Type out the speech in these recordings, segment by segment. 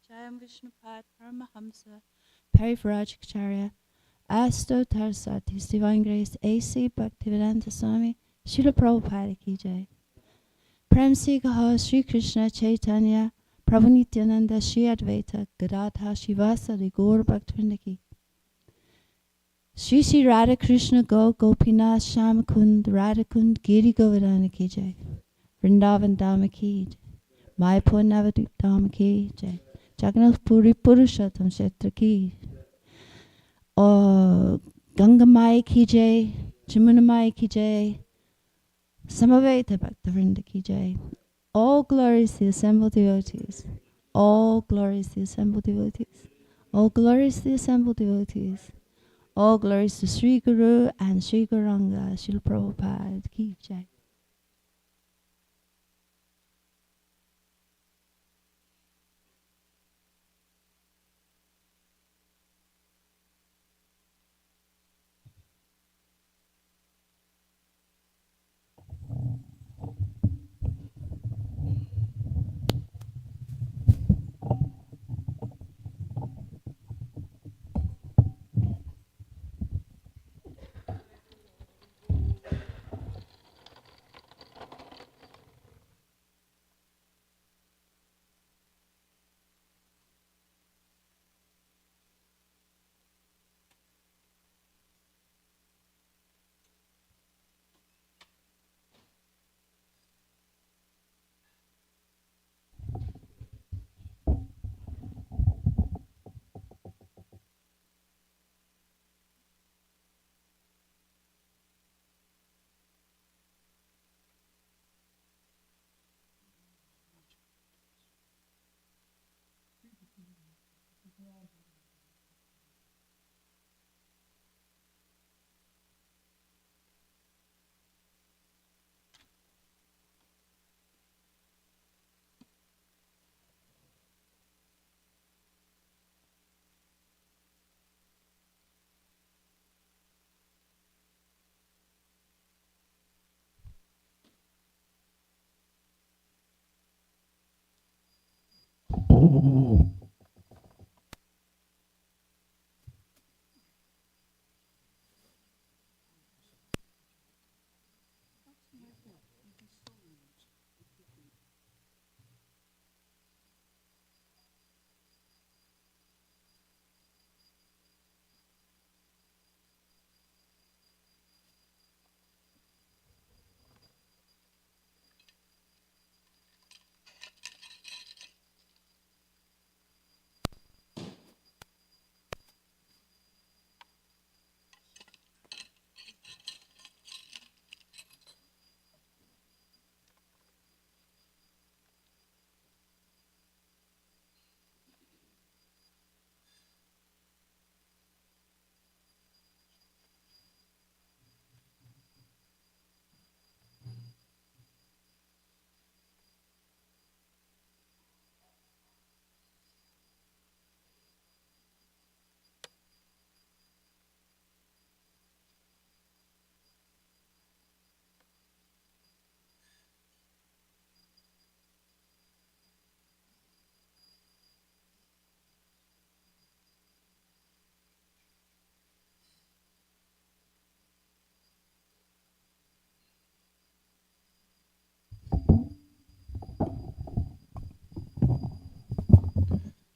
Jayam Vishnupad Paramahamsa Parivrajacharya Asto Tarsati His Divine Grace A.C. Bhaktivedanta Swami Srila Prabhupada Ki Jai. Prem Se Kaho Sri Krishna Chaitanya Prabhu Nityananda Shri Advaita Gadadhar Shivasari Gaur Bhaktivinoda Ki. Shri Shri Radha Krishna Go Gopinath Sham Kund Radha Kund Giri Govardhana Ki Jai. Vrindavan Dhamma Ki Jai. Mayapur Navadvip Dham Ki Jai. Jagannath Puri Purushottam Kshetra Ki. Ganga Mai Ki Jai. Jamuna Mai Ki Jai. Samaveta Bhaktivinoda Ki Jai. All glories to the assembled devotees. All glories to the assembled devotees. All glories to the assembled devotees. All glories to Sri Guru and Sri Gauranga, Srila Prabhupada Ki Jai.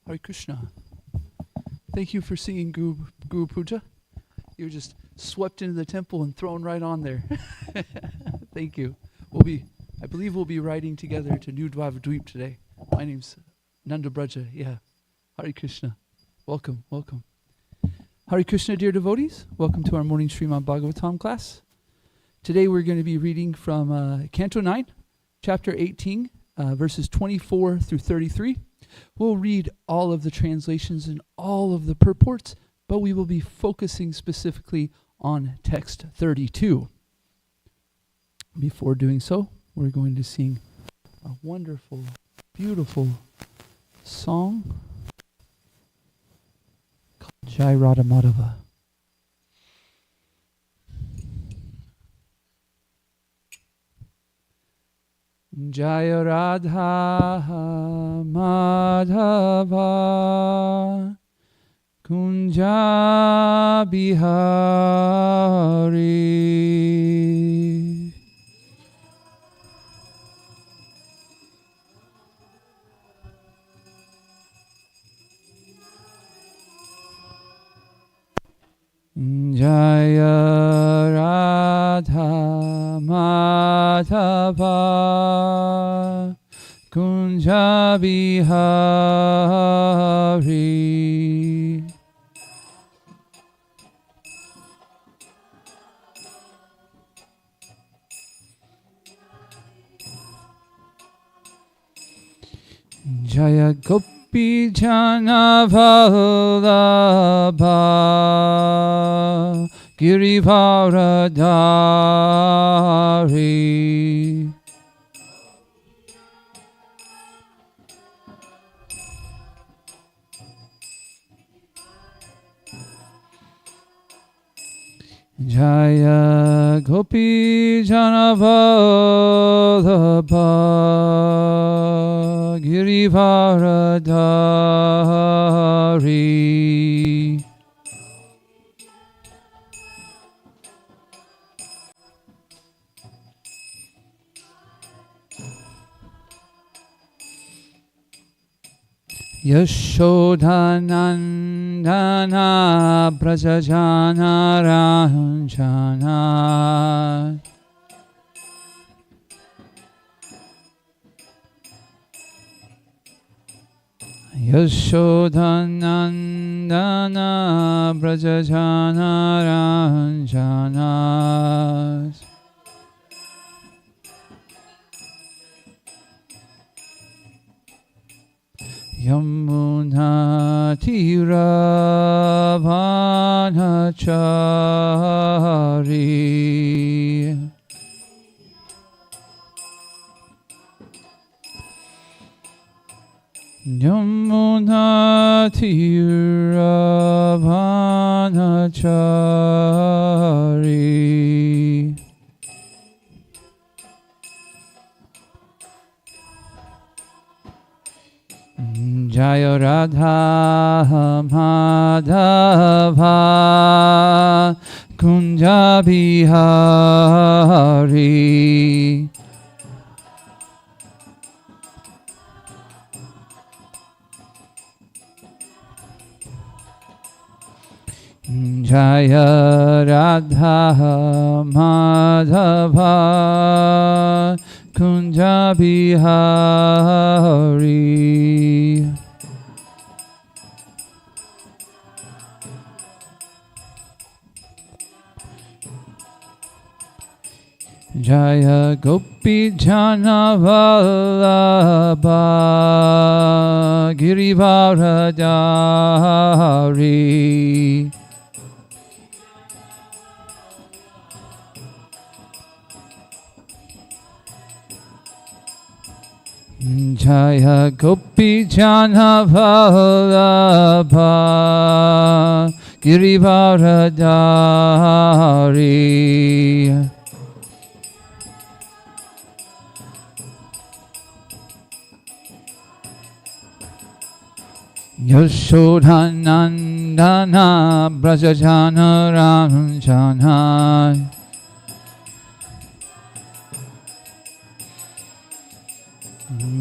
Hare Krishna. Thank you for singing Guru Puja. You were just swept into the temple and thrown right on there. Thank you. I believe we'll be riding together to New Dvavadweep today. My name's Nanda Braja. Yeah. Hare Krishna. Welcome, welcome. Hare Krishna, dear devotees. Welcome to our morning Srimad Bhagavatam class. Today we're going to be reading from Canto 9, Chapter 18, verses 24 through 33. We'll read all of the translations and all of the purports, but we will be focusing specifically on text 32. Before doing so, we're going to sing a wonderful, beautiful song called Jai Radha Madhava. Jaya Radha Madhava Kunja Bihari. Jaya Radha Madhava Kunja Bihari. Jaya Gopi Jana Vallabha Girivaradari. Jaya Gopi Jana Vallabha Girivaradari. Yashodhanandana Brajajana Ranjana. Yashodhanandana Brajajana Ranjana. Yamuna Tira Vanachari. Yamuna Tira Vanachari. Jaya Radha Madhava Kunja Bihari. Jaya Radha Madhava Kunja Bihari. Jaya Gopi Jana Vallabha Girivaradari. Jaya Gopi Jana Vallabha Girivaradari. Yashodhanandana Brajajana Ranjana.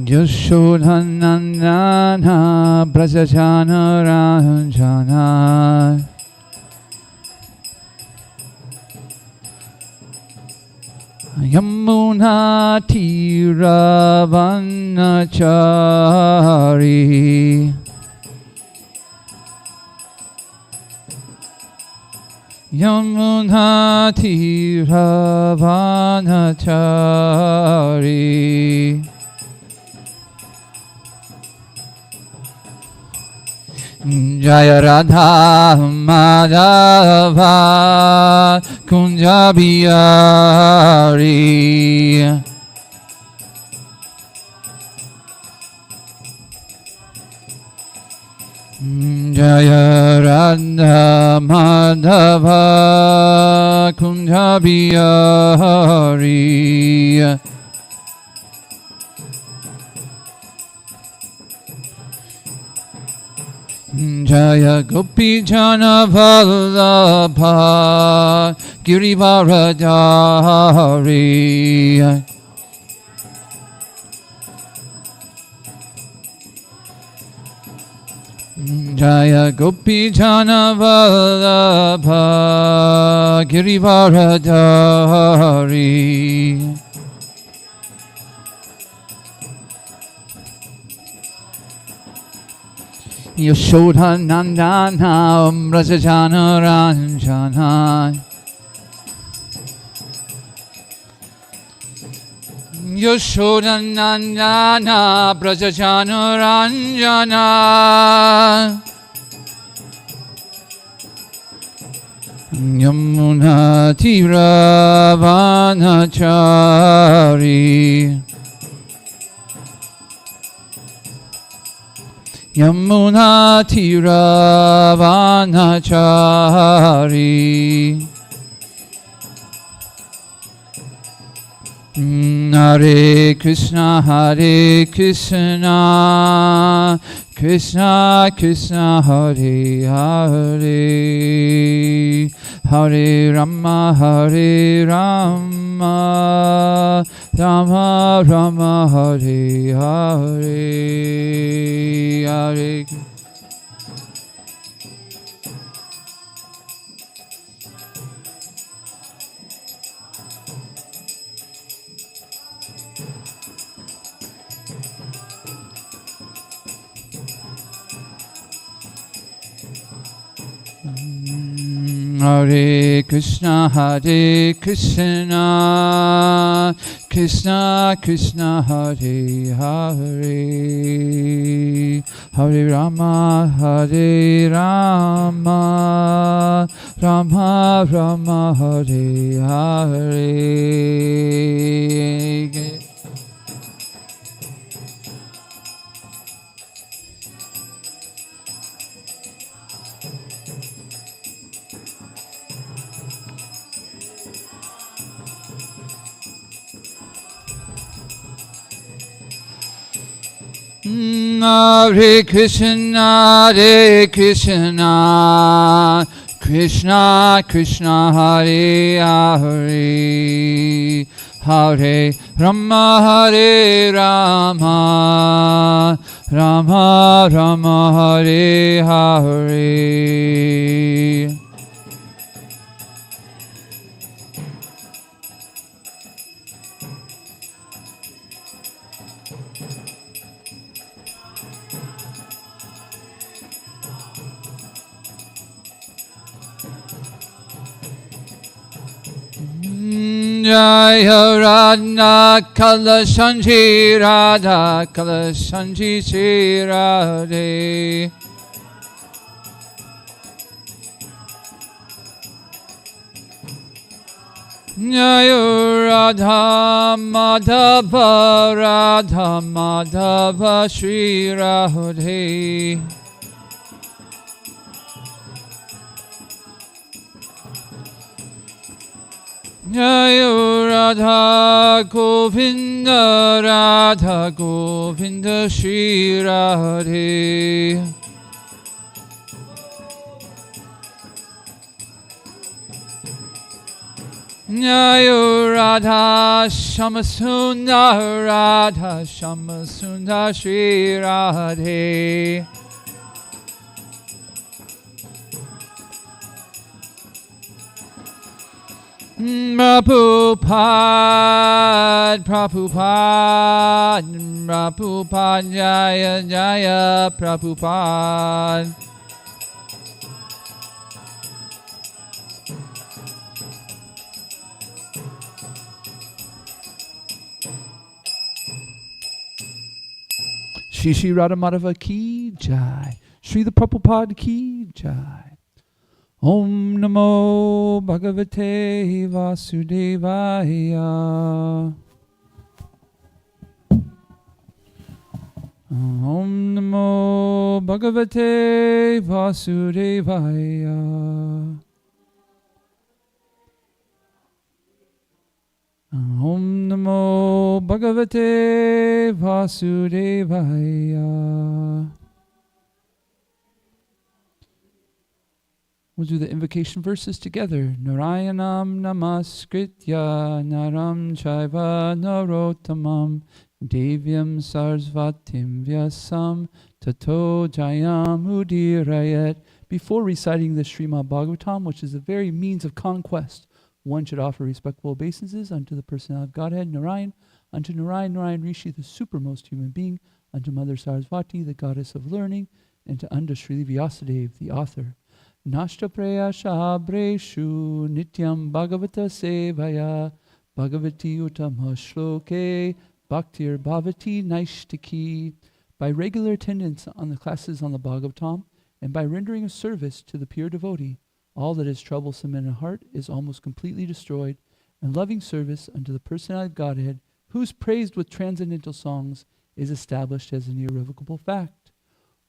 Yashodhanandana Brajajana Ranjana. Yamuna Tira Vanachari. Yamuna Tira Vanachari. Jaya Radha Madhava Kunja Bihari. Jaya Radha Madhava Kunja Bihari. Jaya Gopi Jana Vallabha Girivaradari. Jaya Gopi Jana Vallabha Girivaradari. Yashoda Nandana Brajajana Ranjana. Yashoda Nandana Brajajana Ranjana. Yamuna Tira Vanachari. Yamuna Tira Vanachari. Hare Krishna, Hare Krishna, Krishna Krishna, Hare Hare, Hare Rama, Hare Rama, Rama Rama, Hare Hare, Hare. Hare Krishna, Hare Krishna, Krishna Krishna, Hare Hare, Hare Rama, Hare Rama, Rama Rama, Hare Hare. Hare Krishna, Hare Krishna, Krishna Krishna, Hare Hare, Hare Rama, Hare Rama, Rama Rama, Hare Hare. Jaya Radha Kalashanji Radha Kalashanji Shri Radhe. Jaya Radha Madhava Radha Madhava Shri Radhe. Jaya Radha Govinda Radha Govinda Shri Radhe. Jaya Radha Shamasunda Radha Shamasunda Shri Radhe. Prabhupada, Prabhupada, Prabhupada, Jaya Jaya Prabhupada. Shri Shri Radha Madhava ki jai. Shri the Prabhupada ki jai. Om Namo Bhagavate Vasudevaya. Om Namo Bhagavate Vasudevaya. Om Namo Bhagavate Vasudevaya. We'll do the invocation verses together. Narayanam namaskritya naram chaiva narottamam devyam sarasvatim vyasam tato jayam udirayet. Before reciting the Srimad Bhagavatam, which is the very means of conquest, one should offer respectful obeisances unto the personality of Godhead, Narayan, unto Narayan Rishi, the supermost human being, unto Mother Sarasvati, the goddess of learning, and unto Sri Vyasadeva, the author. Nashtapreya Shahabreshu Nityam Bhagavata Sevaya Bhagavati Uttama Shloke Bhaktir Bhavati Naishtiki. By regular attendance on the classes on the Bhagavatam and by rendering a service to the pure devotee, all that is troublesome in the heart is almost completely destroyed, and loving service unto the personality of Godhead, who is praised with transcendental songs, is established as an irrevocable fact.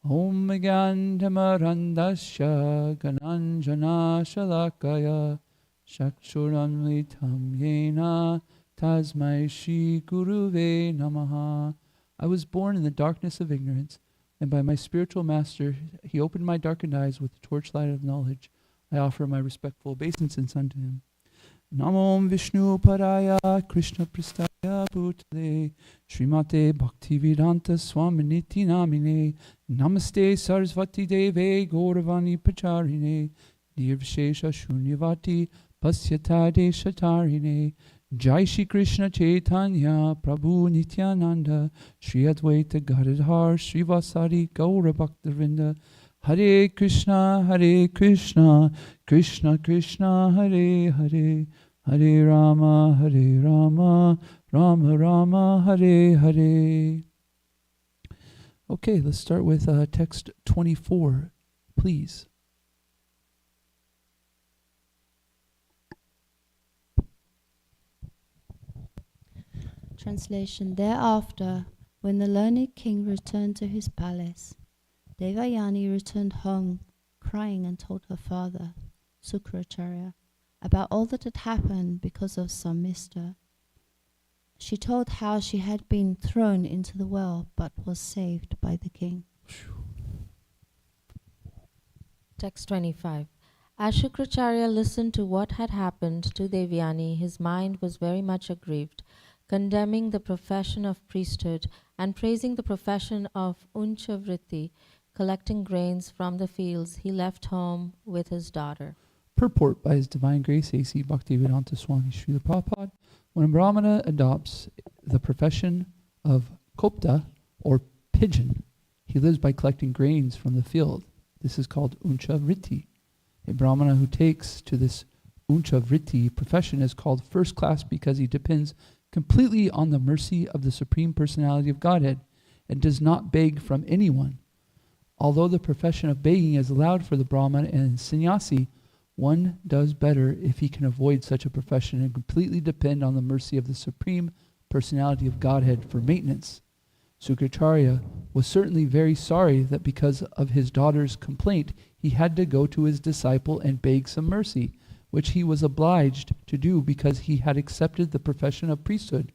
Om Gyantamarandasya Gananjana Shalakaya Shakshuramlitam Yena Tasmai Shri Guruve Namaha. I was born in the darkness of ignorance, and by my spiritual master he opened my darkened eyes with the torchlight of knowledge. I offer my respectful obeisances unto him. Namo Vishnu Paraya Krishna Pristaya Bhutale Srimate Bhaktivedanta Swaminiti Namine Namaste Sarasvati Deve Gauravani Pacharine Nirvishesha Shunyavati Pasyata Deshatarine Jai Shri Krishna Chaitanya Prabhu Nityananda Shri Advaita Gadadhar Shri Vasari Gaura Bhaktavinda Hare Krishna Krishna Krishna Hare Hare Hare Rama Rama Rama Hare Hare. Okay, let's start with text 24, please. Translation. Thereafter, when the learned king returned to his palace, Devayani returned home crying and told her father, Sukracharya, about all that had happened because of some mister. She told how she had been thrown into the well but was saved by the king. Text 25. As Shukracharya listened to what had happened to Devyani, his mind was very much aggrieved, condemning the profession of priesthood and praising the profession of Unchavritti, collecting grains from the fields. He left home with his daughter. Purport by His Divine Grace A.C. Bhaktivedanta Swami Srila Prabhupada. When a Brahmana adopts the profession of Kopta or pigeon, he lives by collecting grains from the field. This is called Unchavritti. A Brahmana who takes to this Unchavritti profession is called first class because he depends completely on the mercy of the Supreme Personality of Godhead and does not beg from anyone. Although the profession of begging is allowed for the Brahmana and sannyasi, one does better if he can avoid such a profession and completely depend on the mercy of the Supreme Personality of Godhead for maintenance. Sukracharya was certainly very sorry that because of his daughter's complaint, he had to go to his disciple and beg some mercy, which he was obliged to do because he had accepted the profession of priesthood.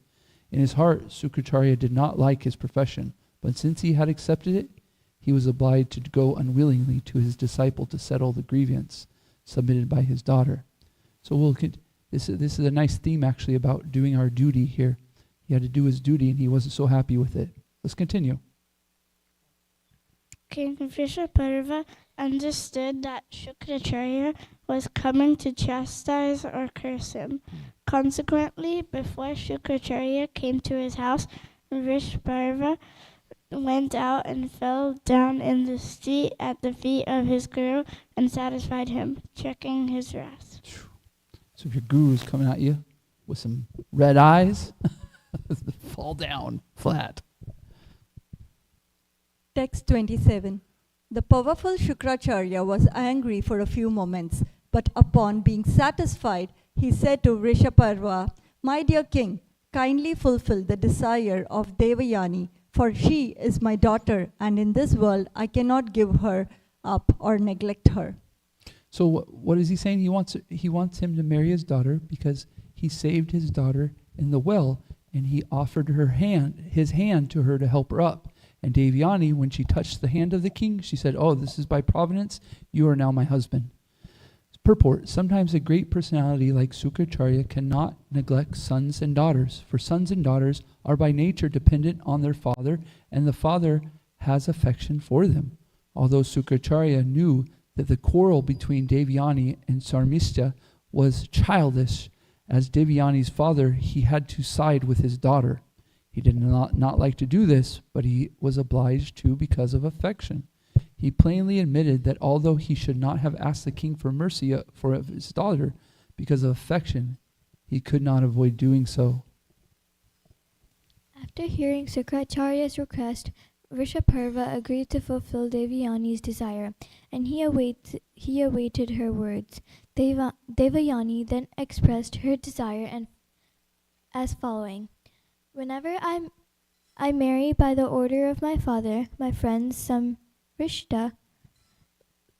In his heart, Sukracharya did not like his profession, but since he had accepted it, he was obliged to go unwillingly to his disciple to settle the grievance submitted by his daughter. So this is a nice theme actually about doing our duty here. He had to do his duty and he wasn't so happy with it. Let's continue. King Vishaparva understood that Shukracharya was coming to chastise or curse him. Consequently, before Shukracharya came to his house, Vishaparva went out and fell down in the street at the feet of his guru and satisfied him, checking his wrath. So if your guru's coming at you with some red eyes, fall down flat. Text 27. The powerful Shukracharya was angry for a few moments, but upon being satisfied, he said to Vrishaparva, "My dear king, kindly fulfill the desire of Devayani, for she is my daughter, and in this world I cannot give her up or neglect her." So what is he saying? He wants him to marry his daughter because he saved his daughter in the well, and he offered his hand to her to help her up. And Devyani, when she touched the hand of the king, she said, "Oh, this is by providence. You are now my husband." Purport: sometimes a great personality like Sukracharya cannot neglect sons and daughters, for sons and daughters are by nature dependent on their father, and the father has affection for them. Although Sukracharya knew that the quarrel between Devyani and Sarmistha was childish, as Devyani's father, he had to side with his daughter. He did not like to do this, but he was obliged to because of affection. He plainly admitted that although he should not have asked the king for mercy for his daughter because of affection, he could not avoid doing so. After hearing Sukracharya's request, Vrishaparva agreed to fulfill Devyani's desire, and he awaited her words. Devayani then expressed her desire as following: "Whenever I marry by the order of my father, my friend Samrishta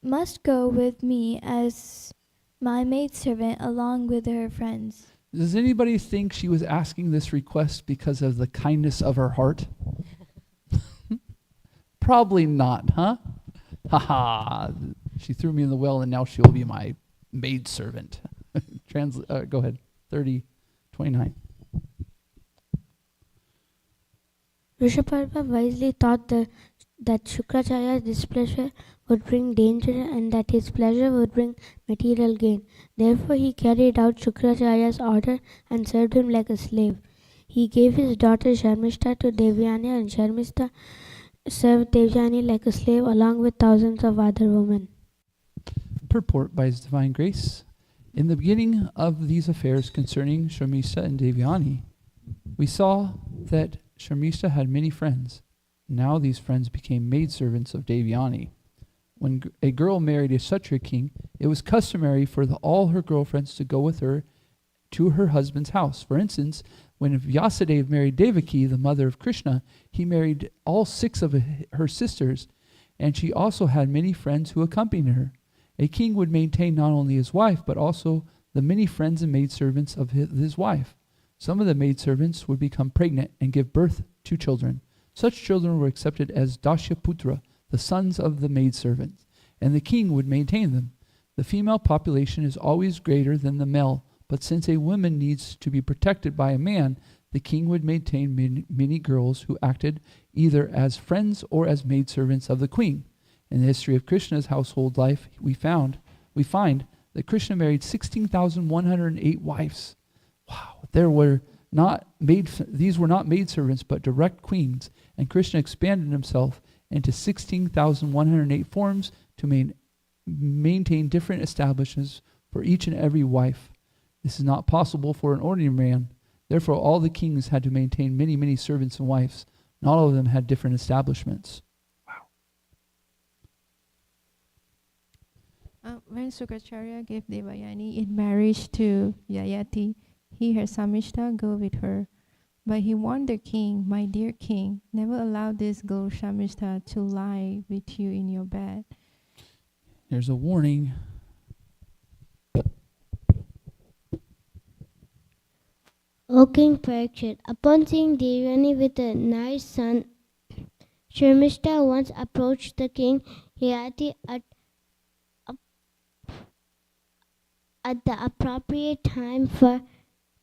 must go with me as my maidservant along with her friends." Does anybody think she was asking this request because of the kindness of her heart? Probably not, huh? Ha! She threw me in the well and now she'll be my maidservant. Go ahead, 30:29. Vrishaparva wisely thought that Shukracharya's displeasure would bring danger and that his pleasure would bring material gain. Therefore he carried out Shukracharya's order and served him like a slave. He gave his daughter Sharmishta to Devyani, and Sharmishta served Devyani like a slave along with thousands of other women. Purport by His Divine Grace. In the beginning of these affairs concerning Sharmishta and Devyani, we saw that Sharmishta had many friends. Now these friends became maidservants of Devyani. When a girl married a Kshatriya king, it was customary for all her girlfriends to go with her to her husband's house. For instance, when Vyasadeva married Devaki, the mother of Krishna, he married all 6 of her sisters, and she also had many friends who accompanied her. A king would maintain not only his wife, but also the many friends and maidservants of his wife. Some of the maidservants would become pregnant and give birth to children. Such children were accepted as Dashyaputra, the sons of the maidservants, and the king would maintain them. The female population is always greater than the male, but since a woman needs to be protected by a man, the king would maintain many girls who acted either as friends or as maidservants of the queen. In the history of Krishna's household life, we find that Krishna married 16,108 wives. Wow, these were not maidservants, but direct queens, and Krishna expanded himself into 16,108 forms to maintain different establishments for each and every wife. This is not possible for an ordinary man. Therefore, all the kings had to maintain many, many servants and wives, and all of them had different establishments. When Sukracharya gave Devayani in marriage to Yayati, he had Samishta go with her. But he warned the king, "My dear king, never allow this girl Samishta to lie with you in your bed." There's a warning. O King Parikshit, upon seeing Devyani with a nice son, Sharmishta once approached the king Yayati at the appropriate time for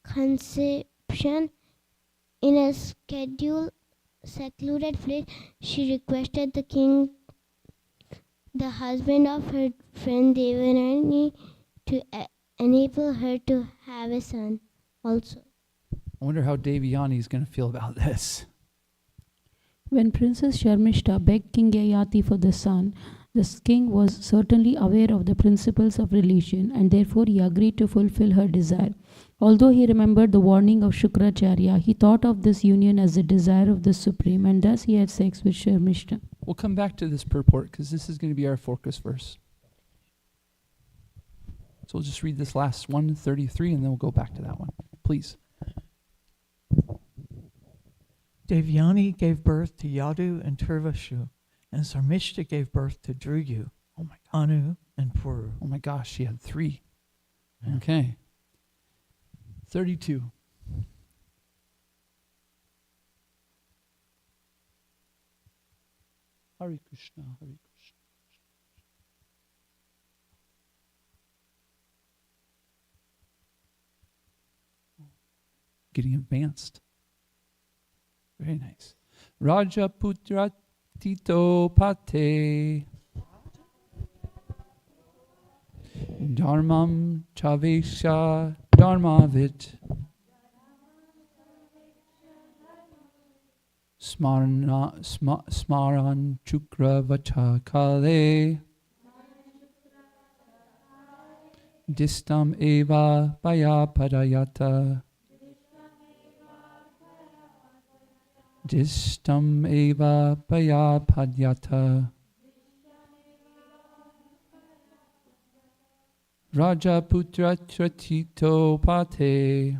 conception. In a secluded place, she requested the king, the husband of her friend Devyani, to enable her to have a son also. I wonder how Devyani is going to feel about this. When Princess Sharmishta begged King Yayati for the son, the king was certainly aware of the principles of religion, and therefore he agreed to fulfill her desire. Although he remembered the warning of Shukracharya, he thought of this union as the desire of the Supreme, and thus he had sex with Sharmishta. We'll come back to this purport because this is going to be our focus verse. So we'll just read this last one, 33, and then we'll go back to that one. Please. Devyani gave birth to Yadu and Turvashu, and Sarmishta gave birth to Druyu, Anu, and Puru. Oh my gosh, she had 3. Yeah. Okay. 32. Hare Krishna, Hare Krishna. getting advanced. Very nice. Rajaputra Tito Pate Dharmam Chavesha Dharmavit Smaran Chukra Vachakale Distam Eva Baya Padayata Distam Eva Baya Padyata Rajaputra Tratito Pate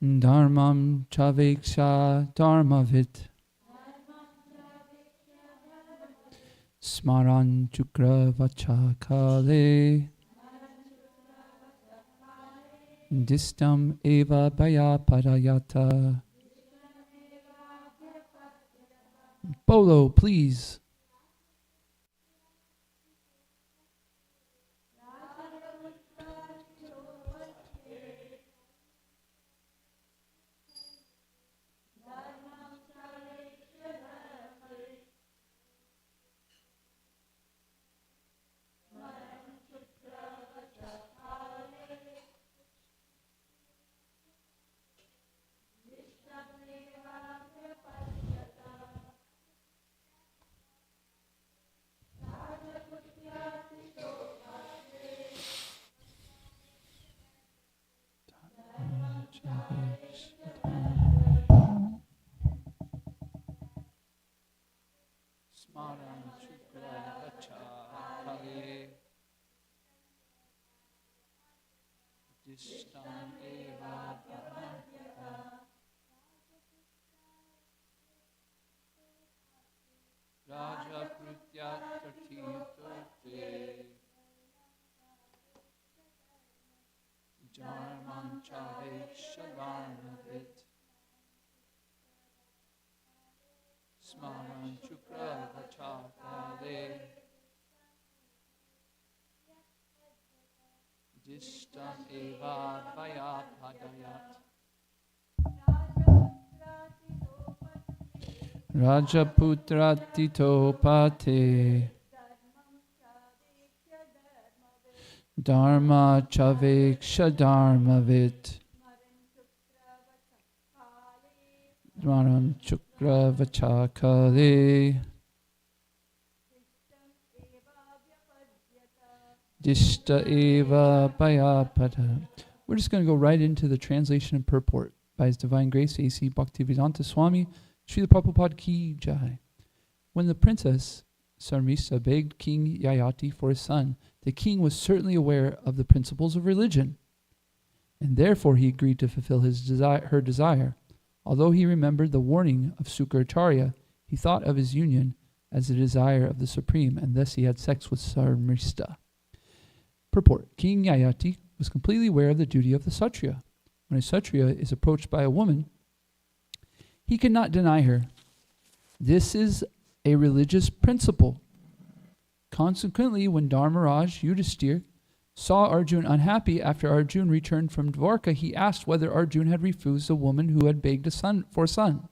Dharmam Chaveksha Dharmavit Smaran Chukra Vachakale Distam Eva Baya Padayata. Bolo, please. Smaran Chukra Vachakale Distam Eva Padayata Rajaprutya Tatitote Dharmam Chaveksha Dharmavit Smaran Chukra Vachakale Distam Eva Vaya Padayat Rajaputra Tito Pate Dharma Chaveksha Dharmavit Dvaram Chukra Vachakale Dishta Eva Bayapada. We're just going to go right into the translation and purport by His Divine Grace A.C. Bhaktivedanta Swami Srila Prabhupada Ki Jai. When the princess Sarmista begged King Yayati for a son, the king was certainly aware of the principles of religion, and therefore he agreed to fulfill her desire. Although he remembered the warning of Sukracharya, he thought of his union as the desire of the Supreme, and thus he had sex with Sarmista. Purport. King Yayati was completely aware of the duty of the Kshatriya. When a Kshatriya is approached by a woman, he cannot deny her. This is a religious principle. Consequently, when Dharmaraj Yudhisthira saw Arjun unhappy after Arjun returned from Dwarka, he asked whether Arjun had refused a woman who had begged for a son.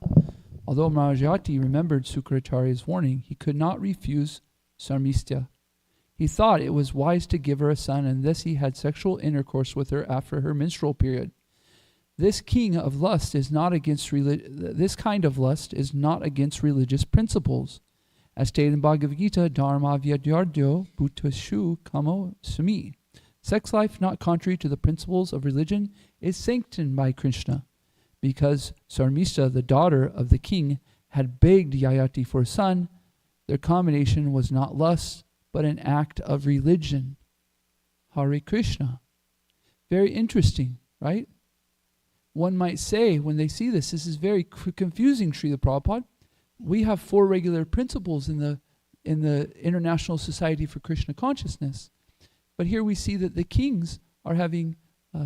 Although Marajati remembered Sukracharya's warning, he could not refuse Sarmistya. He thought it was wise to give her a son, and thus he had sexual intercourse with her after her menstrual period. This kind of lust is not against religious principles. As stated in Bhagavad Gita, Dharma Vyadyardyo Bhutashu Kamo Sumi. Sex life, not contrary to the principles of religion, is sanctioned by Krishna. Because Sarmista, the daughter of the king, had begged Yayati for a son, their combination was not lust, but an act of religion. Hare Krishna. Very interesting, right? One might say, when they see this is very confusing, Srila Prabhupada. We have 4 regular principles in the International Society for Krishna Consciousness. But here we see that the kings are having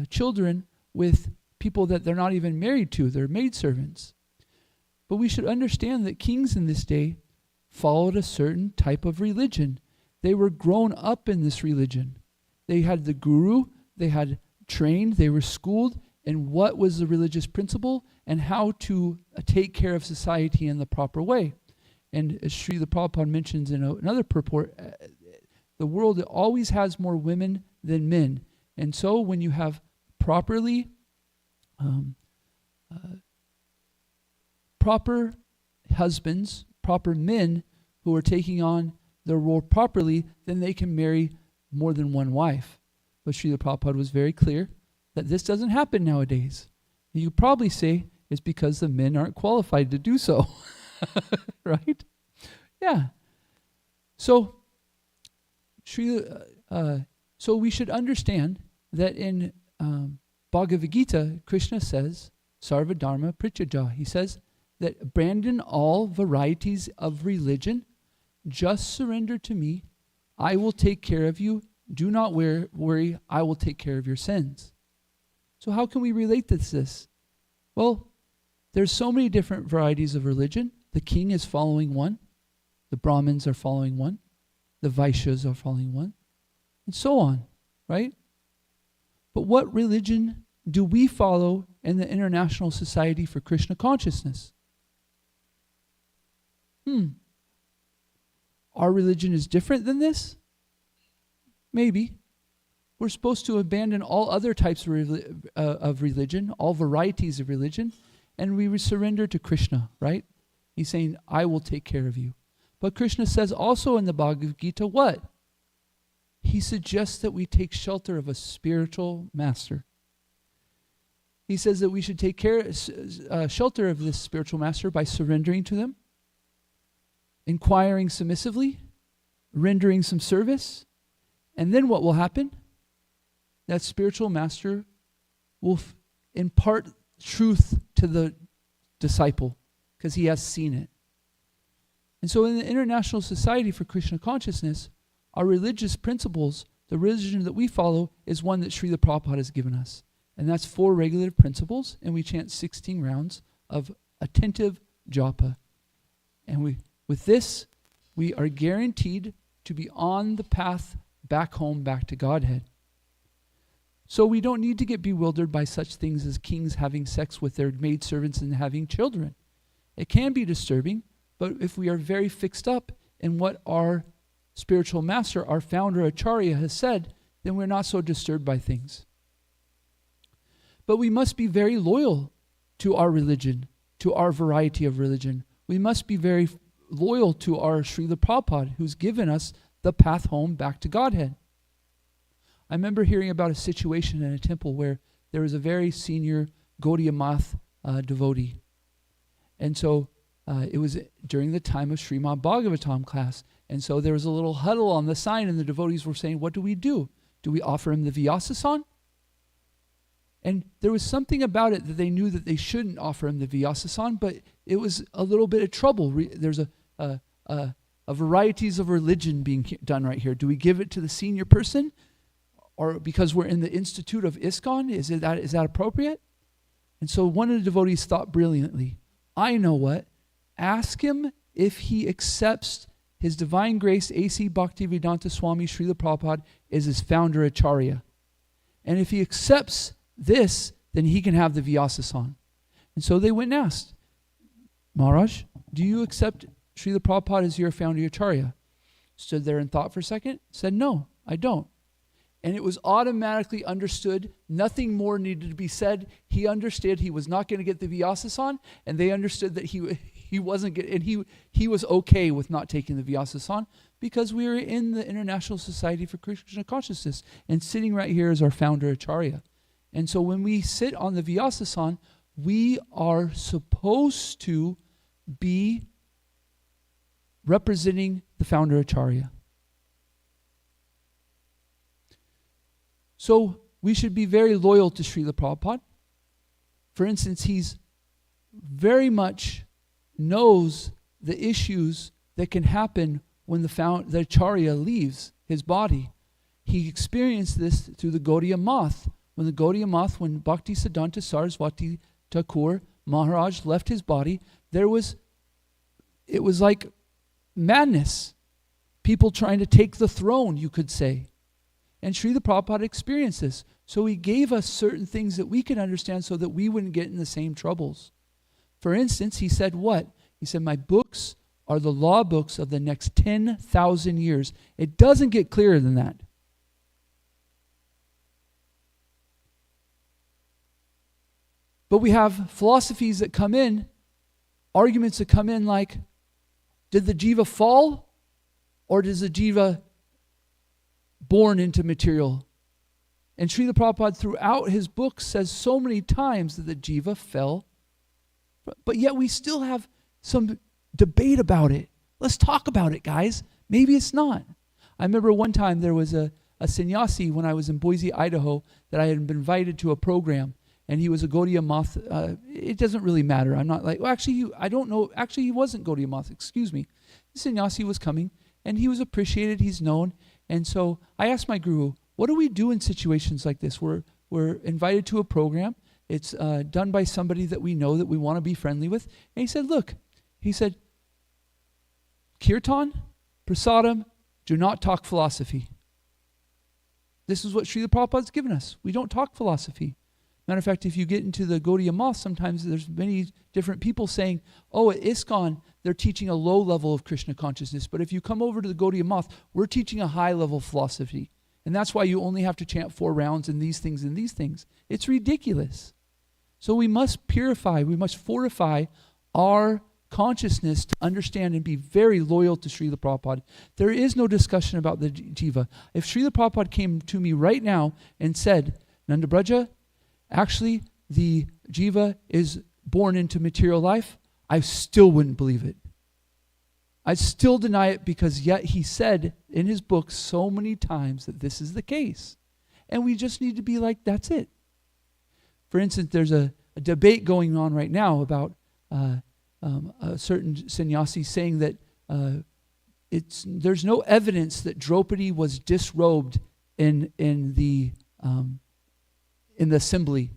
children with people that they're not even married to. They're maidservants. But we should understand that kings in this day followed a certain type of religion. They were grown up in this religion. They had the guru, they had trained, they were schooled in what was the religious principle and how to take care of society in the proper way. And as Srila Prabhupada mentions in another purport, the world always has more women than men. And so when you have properly proper husbands, proper men who are taking on their role properly, then they can marry more than one wife. But Srila Prabhupada was very clear that this doesn't happen nowadays. You probably say it's because the men aren't qualified to do so. Right? Yeah. So, so we should understand that in Bhagavad Gita, Krishna says, Sarva Dharma Prityaja. He says that abandon all varieties of religion, just surrender to me, I will take care of you, do not worry, I will take care of your sins. So how can we relate to this? Well, there's so many different varieties of religion. The king is following one, the Brahmins are following one, the Vaishyas are following one, and so on, right? But what religion do we follow in the International Society for Krishna Consciousness? Our religion is different than this? Maybe. We're supposed to abandon all other types of religion, all varieties of religion, and we surrender to Krishna, right? He's saying, I will take care of you. But Krishna says also in the Bhagavad Gita, what? He suggests that we take shelter of a spiritual master. He says that we should take shelter of this spiritual master by surrendering to them, inquiring submissively, rendering some service, and then what will happen? That spiritual master will impart truth to the disciple because he has seen it. And so in the International Society for Krishna Consciousness, our religious principles, the religion that we follow is one that Srila Prabhupada has given us. And that's 4 regulative principles, and we chant 16 rounds of attentive japa. And with this, we are guaranteed to be on the path back home, back to Godhead. So we don't need to get bewildered by such things as kings having sex with their maidservants and having children. It can be disturbing, but if we are very fixed up in what our spiritual master, our founder Acharya has said, then we're not so disturbed by things. But we must be very loyal to our religion, to our variety of religion. We must be very loyal to our Srila Prabhupada, who's given us the path home back to Godhead. I remember hearing about a situation in a temple where there was a very senior Gaudiya Math devotee. And so it was during the time of Srimad Bhagavatam class. And so there was a little huddle on the sign, and the devotees were saying, what do we do? Do we offer him the Vyasasan? And there was something about it that they knew that they shouldn't offer him the Vyasasan, but it was a little bit of trouble. There's a varieties of religion being done right here. Do we give it to the senior person? Or because we're in the Institute of ISKCON, is that appropriate? And so one of the devotees thought brilliantly, I know what. Ask him if he accepts His Divine Grace A.C. Bhaktivedanta Swami Srila Prabhupada is his founder Acharya. And if he accepts this, then he can have the Vyasasan. And so they went and asked, Maharaj, do you accept Srila Prabhupada as your founder Acharya? Stood there and thought for a second, said, no, I don't. And it was automatically understood. Nothing more needed to be said. He understood he was not going to get the Vyasasan, and they understood that he wasn't getting, and he was okay with not taking the Vyasasan because we are in the International Society for Krishna Consciousness, and sitting right here is our founder Acharya. And so when we sit on the Vyasasan, we are supposed to be representing the founder Acharya. So we should be very loyal to Srila Prabhupada. For instance, he's very much knows the issues that can happen when the Acharya leaves his body. He experienced this through the Gaudiya Math. When Bhakti Siddhanta Saraswati Thakur Maharaj left his body, it was like madness. People trying to take the throne, you could say. And Srila Prabhupada experienced this. So he gave us certain things that we could understand so that we wouldn't get in the same troubles. For instance, he said what? He said, my books are the law books of the next 10,000 years. It doesn't get clearer than that. But we have philosophies that come in, arguments that come in like, did the jiva fall? Or does the jiva born into material? And Srila Prabhupada throughout his book says so many times that the jiva fell. But yet we still have some debate about it. Let's talk about it, guys. Maybe it's not. I remember one time there was a sannyasi when I was in Boise, Idaho, that I had been invited to a program. And he was a Gaudiya Math. It doesn't really matter. I'm not like, well, actually, I don't know. Actually, he wasn't Gaudiya Math. Excuse me. The sannyasi was coming, and he was appreciated. He's known. And so I asked my guru, what do we do in situations like this? We're invited to a program. It's done by somebody that we know, that we want to be friendly with. And he said, look, he said, Kirtan, Prasadam, do not talk philosophy. This is what Srila Prabhupada's given us. We don't talk philosophy. Matter of fact, if you get into the Gaudiya Math, sometimes there's many different people saying, oh, at ISKCON, they're teaching a low level of Krishna consciousness. But if you come over to the Gaudiya Math, we're teaching a high level of philosophy. And that's why you only have to chant 4 rounds and these things and these things. It's ridiculous. So we must purify, we must fortify our consciousness to understand and be very loyal to Srila Prabhupada. There is no discussion about the jiva. If Srila Prabhupada came to me right now and said, Nanda Braja, actually the jiva is born into material life, I still wouldn't believe it. I'd still deny it, because yet he said in his book so many times that this is the case. And we just need to be like, that's it. For instance, there's a debate going on right now about a certain sannyasi saying that there's no evidence that Draupadi was disrobed in the assembly.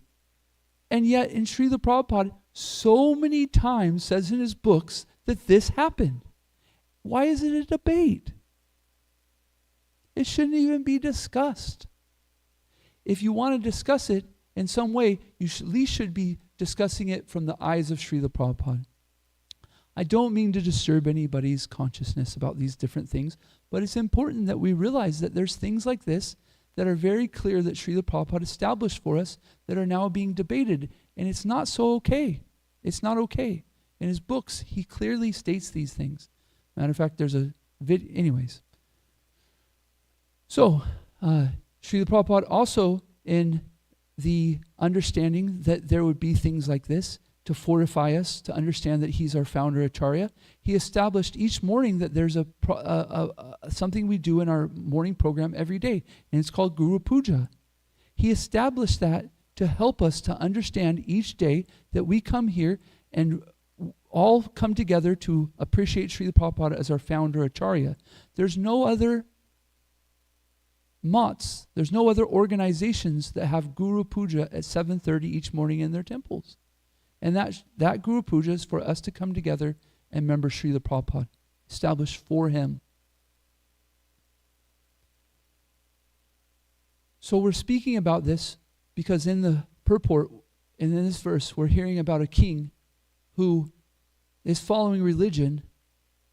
And yet in Srila Prabhupada so many times says in his books that this happened. Why is it a debate? It shouldn't even be discussed. If you want to discuss it in some way, you at least should be discussing it from the eyes of Srila Prabhupada. I don't mean to disturb anybody's consciousness about these different things, but it's important that we realize that there's things like this that are very clear that Srila Prabhupada established for us that are now being debated, and it's not so okay. It's not okay. In his books, he clearly states these things. Matter of fact, there's a video. Anyways. So, Srila Prabhupada also, in the understanding that there would be things like this to fortify us, to understand that he's our founder Acharya, he established each morning that there's something we do in our morning program every day, and it's called Guru Puja. He established that to help us to understand each day that we come here and all come together to appreciate Srila Prabhupada as our founder Acharya. There's no other mats, there's no other organizations that have Guru Puja at 7:30 each morning in their temples. And that Guru Puja is for us to come together and remember Srila Prabhupada, established for him. So we're speaking about this because in the purport, and in this verse, we're hearing about a king who is following religion,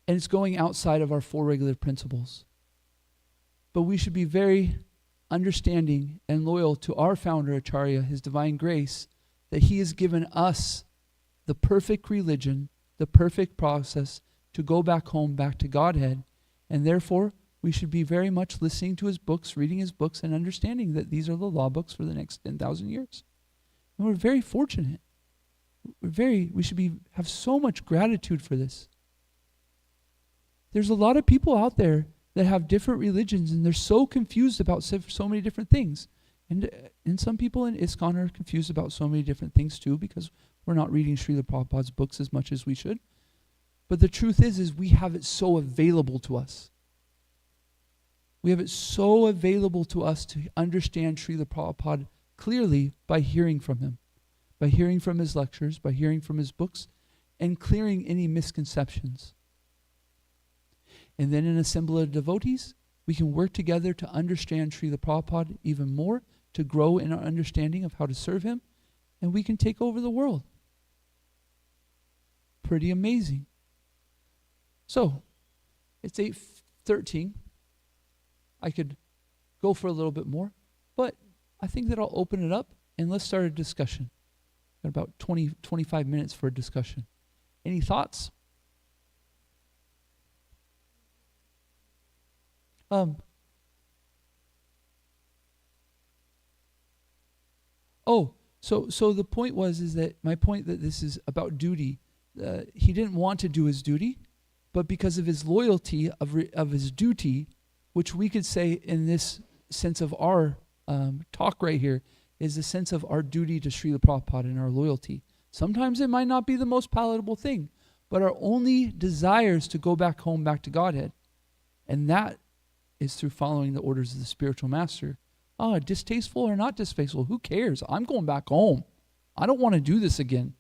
and it's going outside of our 4 regulative principles. But we should be very understanding and loyal to our founder, Acharya, his divine grace, that he has given us the perfect religion, the perfect process to go back home, back to Godhead. And therefore, we should be very much listening to his books, reading his books, and understanding that these are the law books for the next 10,000 years. And we're very fortunate. We should have so much gratitude for this. There's a lot of people out there that have different religions, and they're so confused about so many different things. And some people in ISKCON are confused about so many different things too, because we're not reading Srila Prabhupada's books as much as we should. But the truth is we have it so available to us. We have it so available to us to understand Srila Prabhupada clearly by hearing from him, by hearing from his lectures, by hearing from his books, and clearing any misconceptions. And then in a assembly of devotees, we can work together to understand Srila Prabhupada even more to grow in our understanding of how to serve him, and we can take over the world. Pretty amazing. So, it's 8:13. I could go for a little bit more, but I think that I'll open it up and let's start a discussion. Got about 25 minutes for a discussion. Any thoughts? So the point is that my point that this is about duty. He didn't want to do his duty, but because of his loyalty of his duty, which we could say in this sense of our talk right here, is the sense of our duty to Srila Prabhupada and our loyalty. Sometimes it might not be the most palatable thing, but our only desire is to go back home, back to Godhead. And that is through following the orders of the spiritual master. Distasteful or not distasteful, who cares? I'm going back home. I don't want to do this again.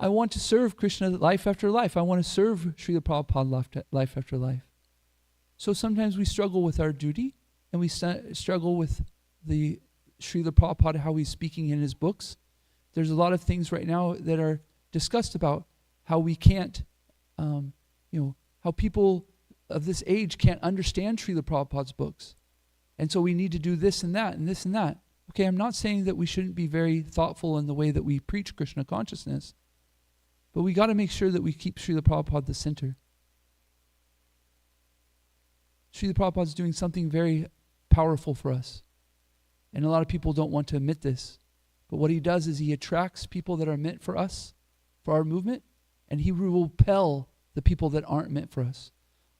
I want to serve Krishna life after life. I want to serve Srila Prabhupada life after life. So sometimes we struggle with our duty, and we struggle with the Srila Prabhupada, how he's speaking in his books. There's a lot of things right now that are discussed about how we can't, how people of this age can't understand Srila Prabhupada's books. And so we need to do this and that and this and that. Okay, I'm not saying that we shouldn't be very thoughtful in the way that we preach Krishna consciousness, but we got to make sure that we keep Srila Prabhupada the center. Srila Prabhupada is doing something very powerful for us. And a lot of people don't want to admit this. But what he does is he attracts people that are meant for us, for our movement, and he will repel the people that aren't meant for us.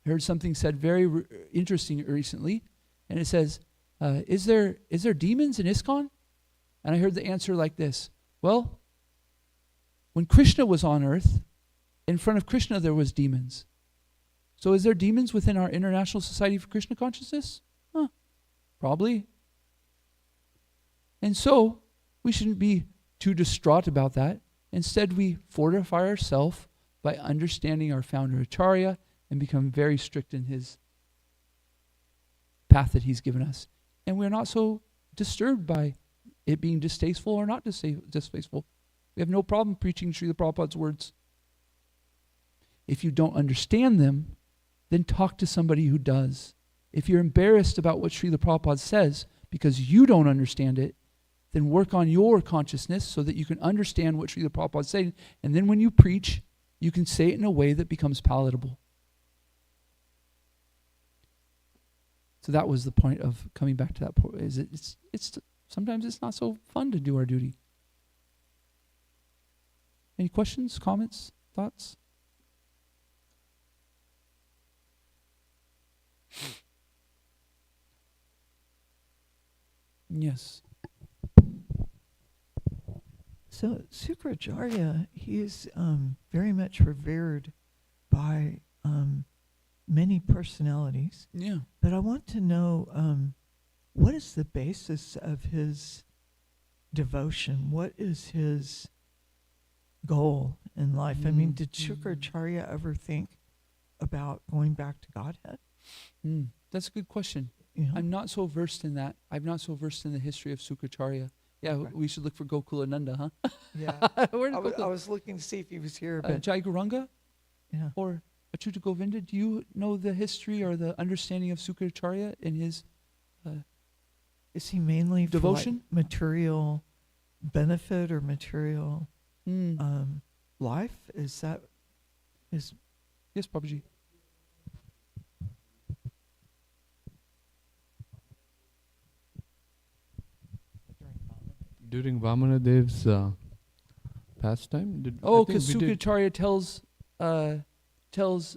I heard something said very interesting recently, and it says, is there demons in ISKCON? And I heard the answer like this. Well, when Krishna was on earth, in front of Krishna there was demons. So is there demons within our International Society for Krishna Consciousness? Probably. And so we shouldn't be too distraught about that. Instead, we fortify ourselves by understanding our founder Acharya and become very strict in his path that he's given us. And we're not so disturbed by it being distasteful or not distasteful. We have no problem preaching Srila Prabhupada's words. If you don't understand them, then talk to somebody who does. If you're embarrassed about what Srila Prabhupada says because you don't understand it, then work on your consciousness so that you can understand what Srila Prabhupada is saying. And then when you preach, you can say it in a way that becomes palatable. So that was the point of coming back to that point. It's sometimes it's not so fun to do our duty. Any questions, comments, thoughts? Yes. So Sukracharya, he is very much revered by many personalities. Yeah. But I want to know what is the basis of his devotion? What is his goal in life? I mean, did Sukracharya ever think about going back to Godhead? That's a good question. You know? I'm not so versed in that. I'm not so versed in the history of Sukracharya. Yeah, Okay. we should look for Gokulananda, huh? Yeah. Where did I was looking to see if he was here, but Jai Guranga yeah. or Achyuta Govinda? Do you know the history or the understanding of Sukracharya in his Is he mainly devotion? for like material benefit or material life? Is that his? Yes, Babaji. During Vamanadev's pastime? Because Sukracharya tells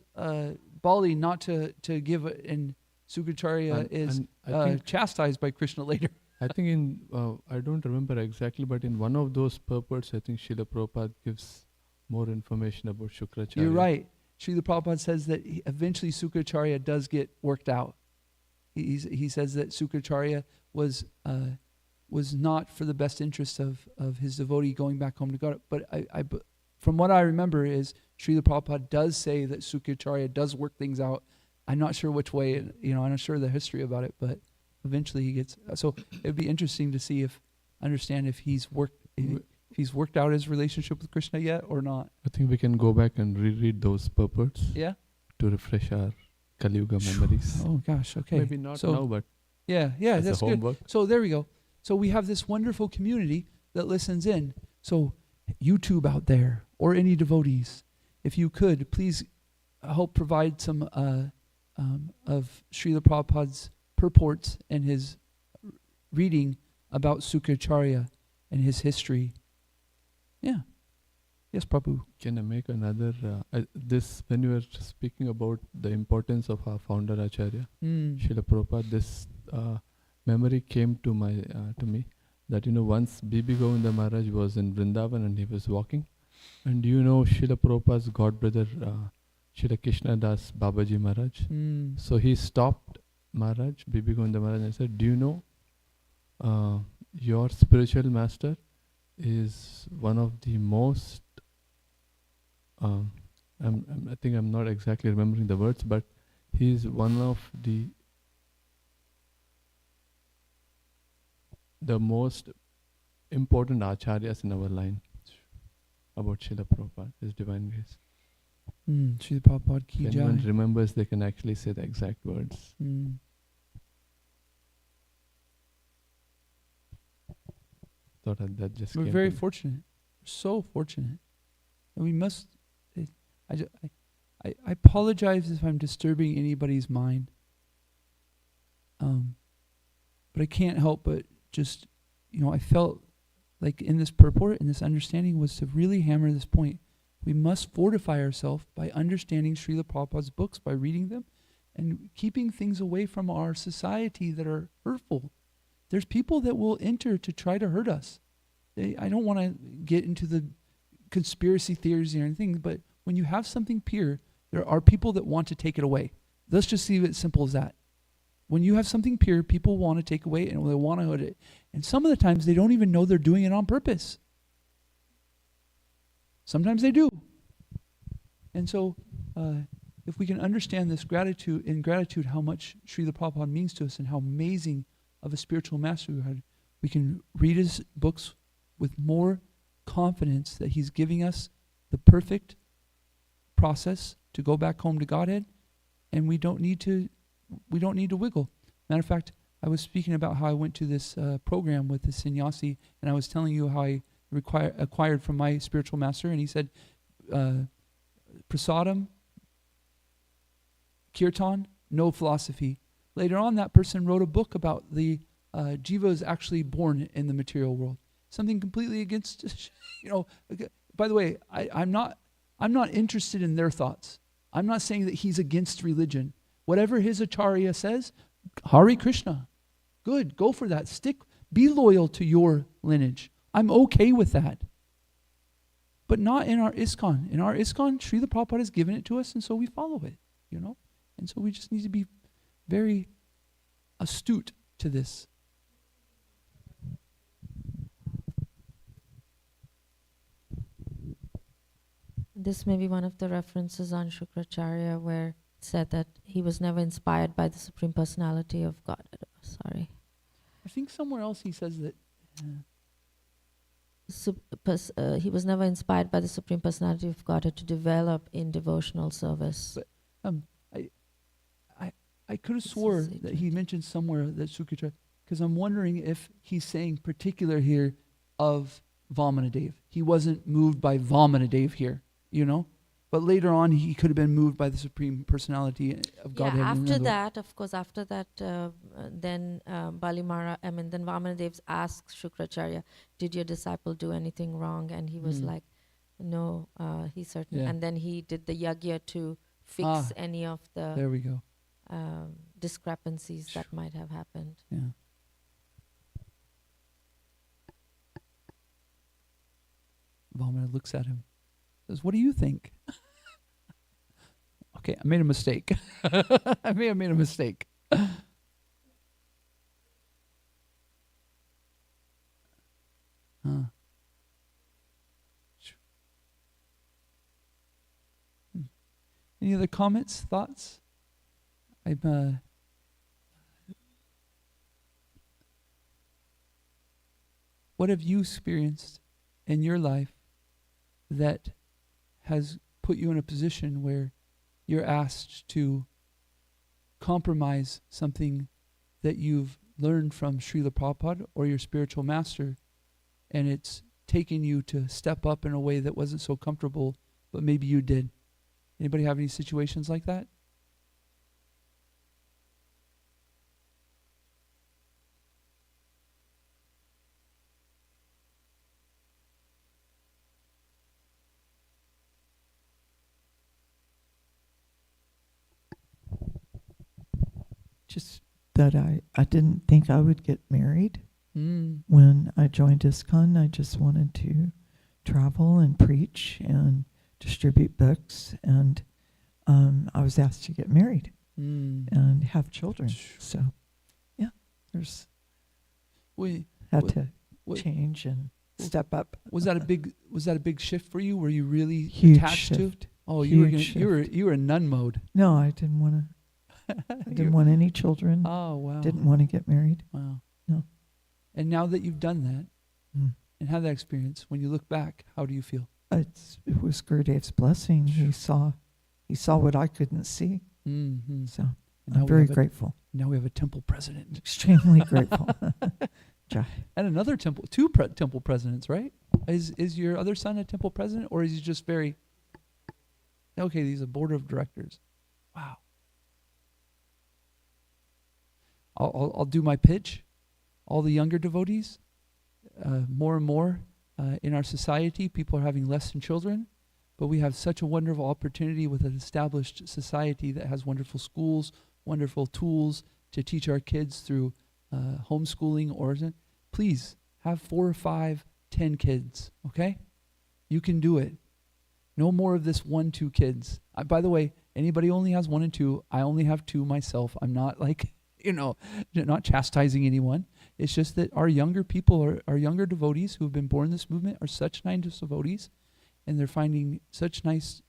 Bali not to give, and Sukracharya is I think chastised by Krishna later. I think I don't remember exactly, but in one of those purports, I think Srila Prabhupada gives more information about Shukracharya. You're right. Srila Prabhupada says that eventually Sukracharya does get worked out. He says that Sukracharya was not for the best interest of his devotee going back home to God. But from what I remember is Srila Prabhupada does say that Sukracharya does work things out. I'm not sure which way, I'm not sure the history about it, but eventually he gets. So it'd be interesting to see if he's worked out his relationship with Krishna yet or not. I think we can go back and reread those purports Yeah. to refresh our Kali Yuga memories. Oh gosh. Okay. Maybe not So- now, but Yeah. as That's a good. homework. So there we go. So we have this wonderful community that listens in. So YouTube out there or any devotees, if you could please help provide some of Srila Prabhupada's purports and his reading about Sukracharya and his history. Yeah. Yes, Prabhu. Can I make another? This when you were speaking about the importance of our founder Acharya, Srila Prabhupada, this memory came to me that once Bibi Govinda Maharaj was in Vrindavan and he was walking, and Srila Prabhupada's godbrother Srila Krishna Das Babaji Maharaj. So he stopped Maharaj, Bibi Govinda Maharaj, and said, "Do you know your spiritual master is one of the most I think I'm not exactly remembering the words, but he's one of the most important acharyas in our line." About Srila Prabhupada, His Divine Grace. Srila Prabhupada ki If jai. anyone remembers, they can actually say the exact words. Thought that just We're came very to me. fortunate. We're so fortunate. And we must. I apologize if I'm disturbing anybody's mind. But I can't help but just, I felt like in this purport and this understanding was to really hammer this point. We must fortify ourselves by understanding Srila Prabhupada's books, by reading them, and keeping things away from our society that are hurtful. There's people that will enter to try to hurt us. I don't want to get into the conspiracy theories or anything, but when you have something pure, there are people that want to take it away. Let's just leave it simple as that. When you have something pure, people want to take away and they want to hurt it. And some of the times they don't even know they're doing it on purpose. Sometimes they do. And so if we can understand this gratitude, how much Srila Prabhupada means to us and how amazing of a spiritual master we had, we can read his books with more confidence that he's giving us the perfect process to go back home to Godhead, and we don't need to wiggle. Matter of fact, I was speaking about how I went to this program with the sannyasi, and I was telling you how I acquired from my spiritual master, and he said, prasadam, kirtan, no philosophy. Later on, that person wrote a book about the jiva is actually born in the material world. Something completely against, by the way, I'm not interested in their thoughts. I'm not saying that he's against religion. Whatever his acharya says, Hare Krishna. Good, go for that. Be loyal to your lineage. I'm okay with that. But not in our ISKCON. In our ISKCON, Srila Prabhupada has given it to us, and so we follow it, And so we just need to be very astute to this. This may be one of the references on Shukracharya where it said that he was never inspired by the Supreme Personality of God. Sorry. I think somewhere else he says that. He was never inspired by the Supreme Personality of God to develop in devotional service. But I could have swore that he mentioned somewhere that Sukracharya, because I'm wondering if he's saying particular here of Vamanadev. He wasn't moved by Vamanadev here, But later on, he could have been moved by the Supreme Personality of Godhead. Yeah, after that, then then Vamanadev asked Shukracharya, "Did your disciple do anything wrong?" And he was like, "No, he certainly." Yeah. And then he did the yagya to fix any of the There we go. discrepancies that might have happened. Yeah. Vamana looks at him, says, "What do you think?" Okay, I made a mistake. I may have made a mistake. Any other comments, thoughts? What have you experienced in your life that has put you in a position where you're asked to compromise something that you've learned from Srila Prabhupada or your spiritual master, and it's taken you to step up in a way that wasn't so comfortable, but maybe you did? Anybody have any situations like that? Just that I didn't think I would get married. Mm. When I joined ISKCON, I just wanted to travel and preach and distribute books, and I was asked to get married and have children. So, yeah, there's had to change and step up. Was that a big shift for you? Were you really Huge attached shift. to? Oh, Huge you were in nun mode. No, I didn't want to. I didn't want any children. Oh, wow. Didn't want to get married. Wow. No. And now that you've done that and had that experience, when you look back, how do you feel? It was Gurudev's blessing. He saw what I couldn't see. Mm-hmm. So I'm very grateful. Now we have a temple president. Extremely grateful. And another temple, temple presidents, right? Is your other son a temple president, or is he just very? Okay, he's a board of directors. Wow. I'll do my pitch. All the younger devotees, more and more in our society, people are having less than children, but we have such a wonderful opportunity with an established society that has wonderful schools, wonderful tools to teach our kids through homeschooling. Please have 4 or 5, 10 kids, okay? You can do it. No more of this 1, 2 kids. By the way, anybody only has 1 and 2. I only have 2 myself. I'm not like, not chastising anyone. It's just that our younger people, our younger devotees who have been born in this movement are such nice devotees, and they're finding such nice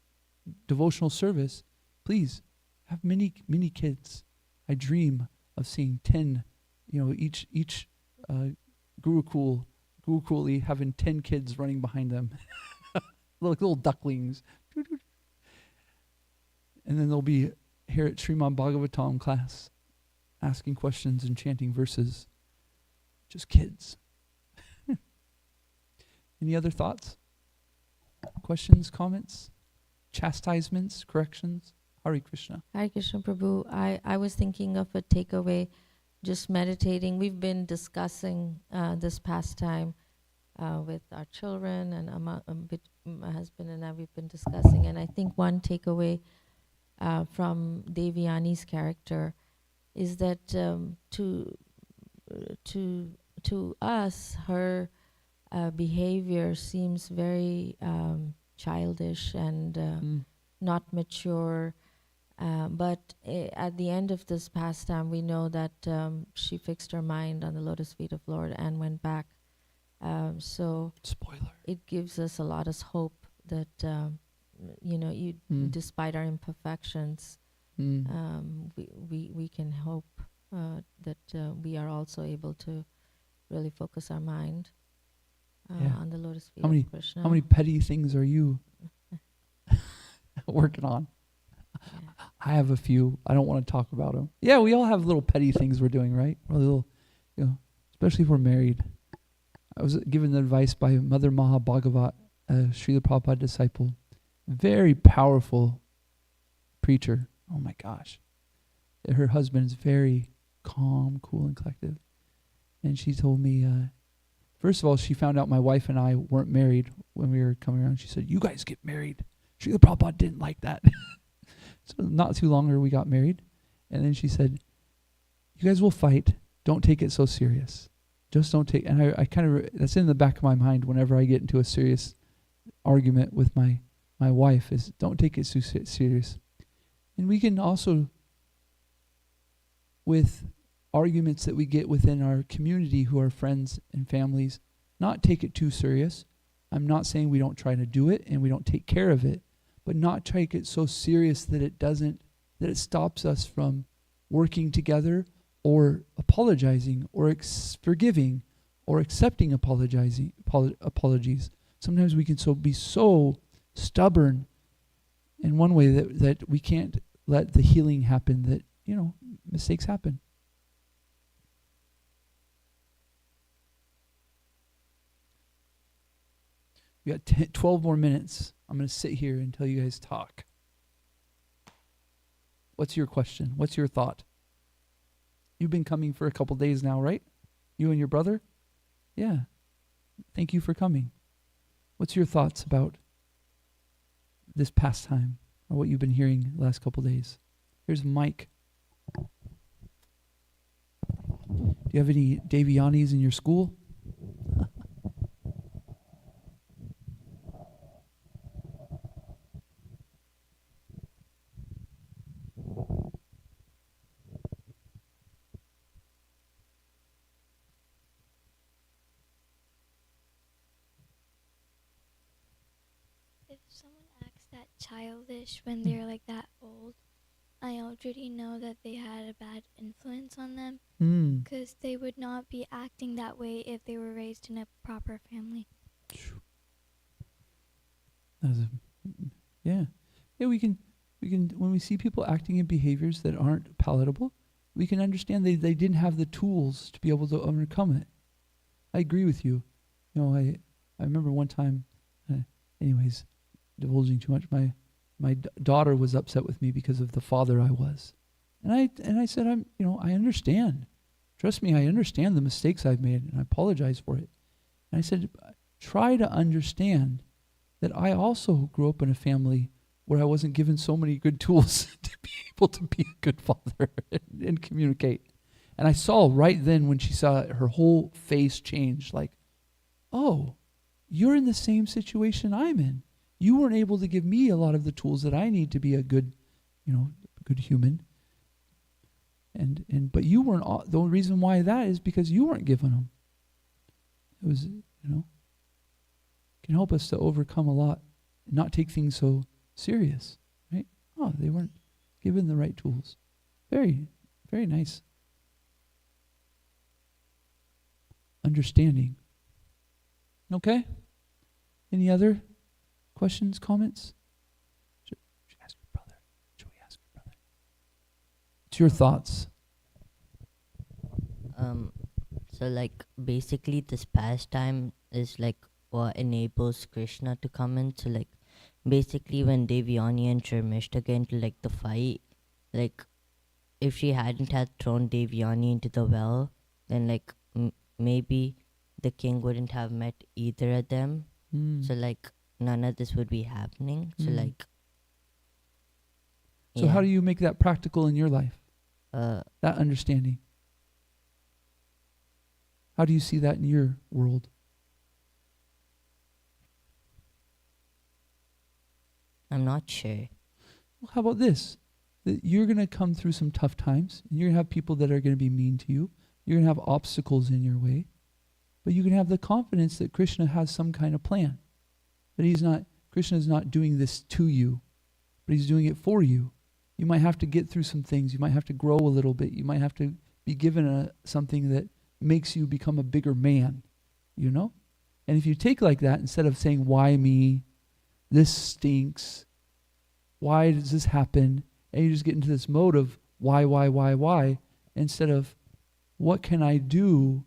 devotional service. Please have many kids. I dream of seeing 10, each Gurukuli having 10 kids running behind them, little ducklings. And then they'll be here at Srimad Bhagavatam class, asking questions and chanting verses. Just kids. Any other thoughts? Questions, comments, chastisements, corrections? Hare Krishna. Hare Krishna Prabhu. I was thinking of a takeaway, just meditating. We've been discussing this pastime with our children, and my husband and I, we've been discussing. And I think one takeaway from Devyani's character is that to us, her behavior seems very childish and not mature. But at the end of this pastime, we know that she fixed her mind on the lotus feet of Lord and went back. So spoiler. It gives us a lot of hope that despite our imperfections, we can hope that we are also able to really focus our mind on the lotus feet of Krishna. How many petty things are you working on? Yeah. I have a few. I don't want to talk about them. Yeah, we all have little petty things we're doing, right? Or little, especially if we're married. I was given the advice by Mother Mahabhagavat, a Srila Prabhupada disciple, very powerful preacher. Oh my gosh. Her husband is very calm, cool, and collective. And she told me, first of all, she found out my wife and I weren't married when we were coming around. She said, "You guys get married." Srila Prabhupada didn't like that. So not too long ago, we got married. And then she said, "You guys will fight. Don't take it so serious. Just don't take." And I kind of, that's in the back of my mind whenever I get into a serious argument with my wife, is don't take it so serious. And we can also, with arguments that we get within our community who are friends and families, not take it too serious. I'm not saying we don't try to do it and we don't take care of it, but not take it so serious that it stops us from working together or apologizing or forgiving or accepting apologies. Sometimes we can be so stubborn in one way that we can't let the healing happen, that, mistakes happen. We got 12 more minutes. I'm going to sit here until you guys talk. What's your question? What's your thought? You've been coming for a couple days now, right? You and your brother? Yeah. Thank you for coming. What's your thoughts about this pastime, or what you've been hearing the last couple days? Here's Mike. Do you have any Davianis in your school? If someone acts that childish when they're like that old, I already know that they had a bad influence on them, because they would not be acting that way if they were raised in a proper family. Yeah, we can when we see people acting in behaviors that aren't palatable, we can understand they didn't have the tools to be able to overcome it. I agree with you. I remember one time, anyways, divulging too much, my daughter was upset with me because of the father I was. And I said, I understand. Trust me, I understand the mistakes I've made, and I apologize for it. And I said, try to understand that I also grew up in a family where I wasn't given so many good tools to be able to be a good father and communicate. And I saw right then, when she saw it, her whole face changed, like, oh, you're in the same situation I'm in. You weren't able to give me a lot of the tools that I need to be a good, good human. But you weren't. The only reason why that is because you weren't given them. It was, can help us to overcome a lot, and not take things so serious, right? Oh, they weren't given the right tools. Very, very nice. Understanding. Okay? Any other questions, comments? Should we ask your brother? What's your thoughts? So basically this pastime is what enables Krishna to come in. So basically when Devyani and Sharmishta get into the fight, if she hadn't had thrown Devyani into the well, then maybe the king wouldn't have met either of them. So none of this would be happening. So So how do you make that practical in your life? that understanding. How do you see that in your world? I'm not sure. Well, how about this? That you're going to come through some tough times, and you're going to have people that are going to be mean to you. You're going to have obstacles in your way. But you can have the confidence that Krishna has some kind of plan. That Krishna is not doing this to you, but he's doing it for you. You might have to get through some things. You might have to grow a little bit. You might have to be given something that makes you become a bigger man, And if you take like that, instead of saying, why me? This stinks. Why does this happen? And you just get into this mode of why? Instead of, what can I do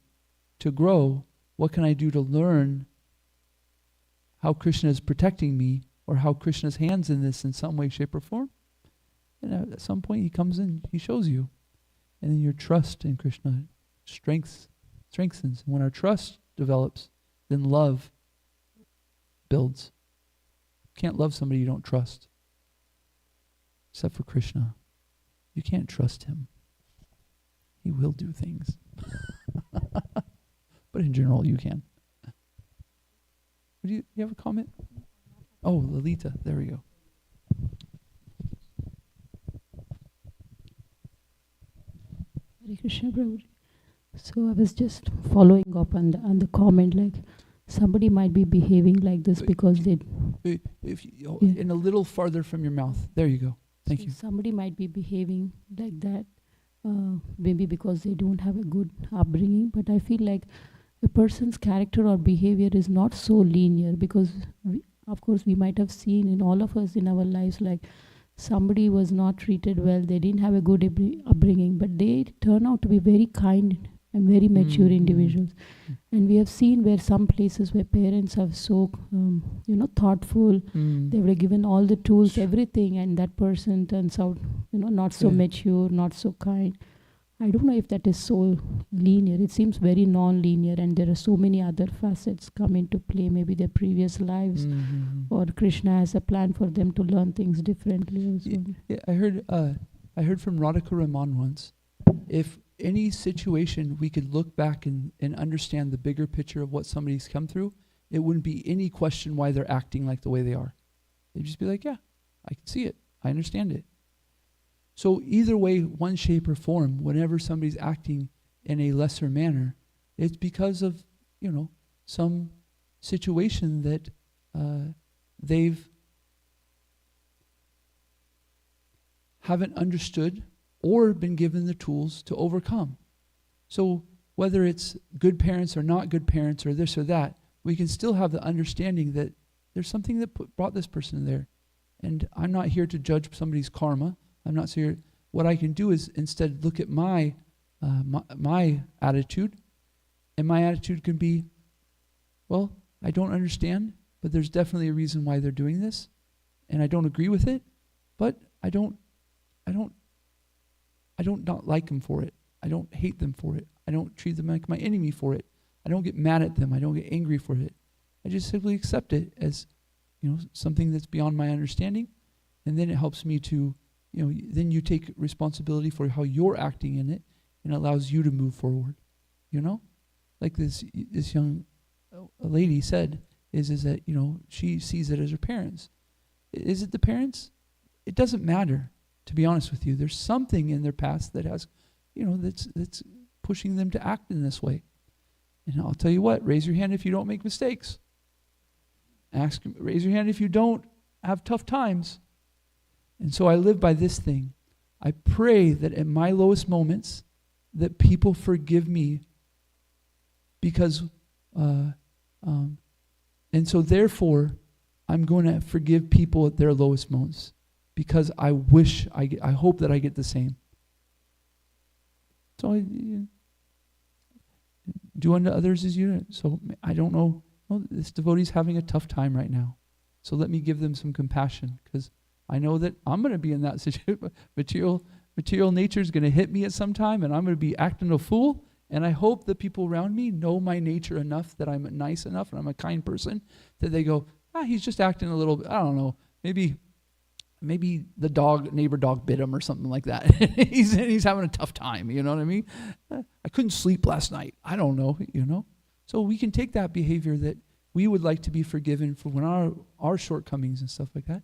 to grow? What can I do to learn how Krishna is protecting me, or how Krishna's hands in this in some way, shape, or form? And at some point he comes in, he shows you. And then your trust in Krishna strengthens. And when our trust develops, then love builds. You can't love somebody you don't trust. Except for Krishna. You can't trust him. He will do things. But in general, you can. Do you have a comment? Oh, Lalita. There we go. Hare Krishna Prabhuji. So I was just following up on the comment, somebody might be behaving like this because they... If you, in a little farther from your mouth. There you go. Thank you. Somebody might be behaving like that, maybe because they don't have a good upbringing. But I feel like a person's character or behavior is not so linear, because of course we might have seen in all of us in our lives, like somebody was not treated well, they didn't have a good upbringing, but they turn out to be very kind and very mature individuals. And we have seen where some places where parents are so thoughtful, they were given all the tools, everything, and that person turns out not so mature, not so kind. I don't know if that is so linear. It seems very non-linear, and there are so many other facets come into play, maybe their previous lives, or Krishna has a plan for them to learn things differently. Yeah, I heard from Radhika Raman once, if any situation we could look back and understand the bigger picture of what somebody's come through, it wouldn't be any question why they're acting like the way they are. They'd just be like, yeah, I can see it. I understand it. So either way, one shape or form, whenever somebody's acting in a lesser manner, it's because of, some situation that they've haven't understood or been given the tools to overcome. So whether it's good parents or not good parents or this or that, we can still have the understanding that there's something that brought this person there. And I'm not here to judge somebody's karma. I'm not here. What I can do is instead look at my attitude, and my attitude can be, well, I don't understand, but there's definitely a reason why they're doing this, and I don't agree with it, but I don't not like them for it. I don't hate them for it. I don't treat them like my enemy for it. I don't get mad at them. I don't get angry for it. I just simply accept it as, something that's beyond my understanding, and then it helps me to, then you take responsibility for how you're acting in it, and it allows you to move forward. Like this young lady said, is that she sees it as her parents. Is it the parents? It doesn't matter. To be honest with you, there's something in their past that has, that's pushing them to act in this way. And I'll tell you what, raise your hand if you don't make mistakes. Raise your hand if you don't have tough times. And so I live by this thing. I pray that in my lowest moments, that people forgive me, because, and so therefore, I'm going to forgive people at their lowest moments, because I hope that I get the same. So do unto others as you. So I don't know. Well, this devotee's having a tough time right now. So let me give them some compassion, because I know that I'm going to be in that situation. Material nature is going to hit me at some time, and I'm going to be acting a fool. And I hope that people around me know my nature enough, that I'm nice enough and I'm a kind person, that they go, he's just acting a little bit, I don't know, maybe the neighbor dog bit him or something like that. he's having a tough time, you know what I mean? I couldn't sleep last night. I don't know, So we can take that behavior that we would like to be forgiven for when our shortcomings and stuff like that.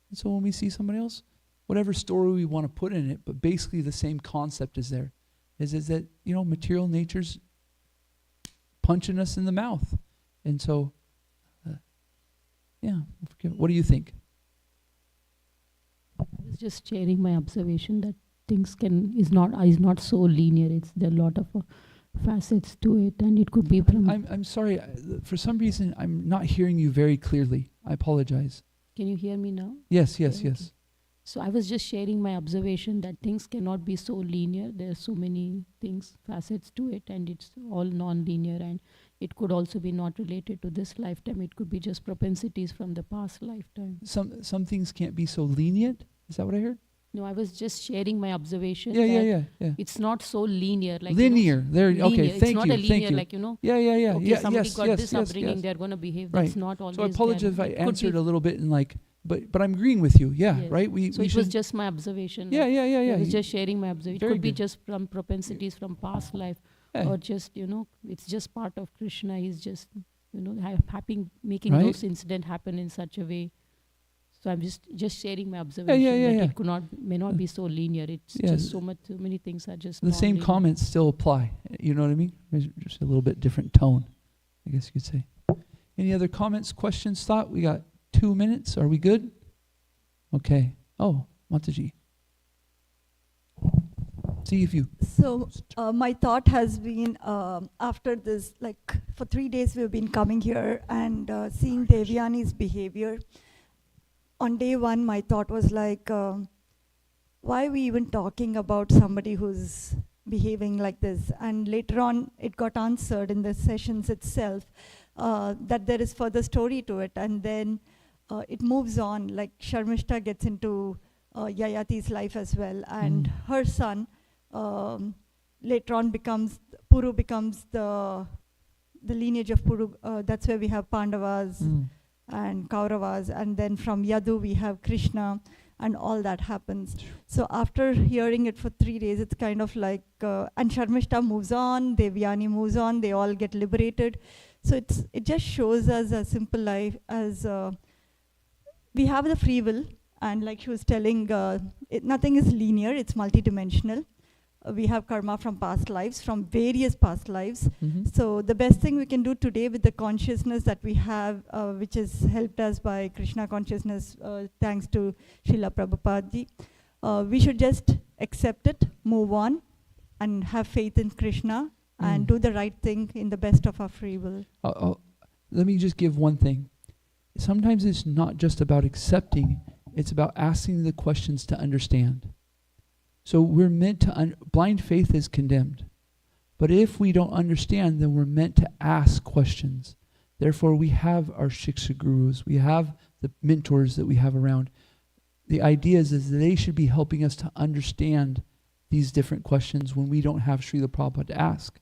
And so when we see somebody else, whatever story we want to put in it, but basically the same concept is there, is that, material nature's punching us in the mouth. And so, what do you think? I was just sharing my observation that things is not so linear. There are a lot of facets to it, and it could be from... I'm sorry, for some reason I'm not hearing you very clearly. I apologize. Can you hear me now? Yes. So I was just sharing my observation that things cannot be so linear. There are so many facets to it, and it's all non-linear, and it could also be not related to this lifetime. It could be just propensities from the past lifetime. Some things can't be so lenient? Is that what I heard? No, I was just sharing my observation. Yeah. It's not so linear. Like linear. Linear. Okay, it's thank not you. a linear, thank you. like, Yeah. Okay, somebody got yes, this upbringing, yes. they're going to behave. Right. That's not always So I apologize if I there. answered a little bit in but I'm agreeing with you. Yeah, Yes. right? So it was just my observation. Yeah. I was just sharing my observation. It Very could be good. just from propensities from past life, or just, it's just part of Krishna. He's just, making Right. those incidents happen in such a way. So I'm just sharing my observation that it may not be so linear. It's just so many things are just the same non-linear. comments still apply. You know what I mean? There's just a little bit different tone, I guess you could say. Any other comments, questions, thought? We got 2 minutes. Are we good? Okay. Oh, Mataji. See if you. So my thought has been after this, like for 3 days we've been coming here and seeing Devyani's behavior. On day one, my thought was like, why are we even talking about somebody who's behaving like this? And later on, it got answered in the sessions itself that there is further story to it. And then it moves on, like Sharmishta gets into Yayati's life as well. And her son later on Puru becomes the lineage of Puru. That's where we have Pandavas and Kauravas. And then from Yadu, we have Krishna. And all that happens. So after hearing it for 3 days, it's kind of like, and Sharmishta moves on, Devyani moves on, they all get liberated. So it just shows us a simple life as we have the free will, and like she was telling, nothing is linear, it's multidimensional. We have karma from past lives, from various past lives. So the best thing we can do today with the consciousness that we have, which is helped us by Krishna consciousness, thanks to Srila Prabhupada ji, we should just accept it, move on, and have faith in Krishna, and do the right thing in the best of our free will. Let me just give one thing. Sometimes it's not just about accepting, it's about asking the questions to understand. So we're meant to, blind faith is condemned. But if we don't understand, then we're meant to ask questions. Therefore, we have our Shiksha gurus, we have the mentors that we have around. The idea is that they should be helping us to understand these different questions when we don't have Srila Prabhupada to ask.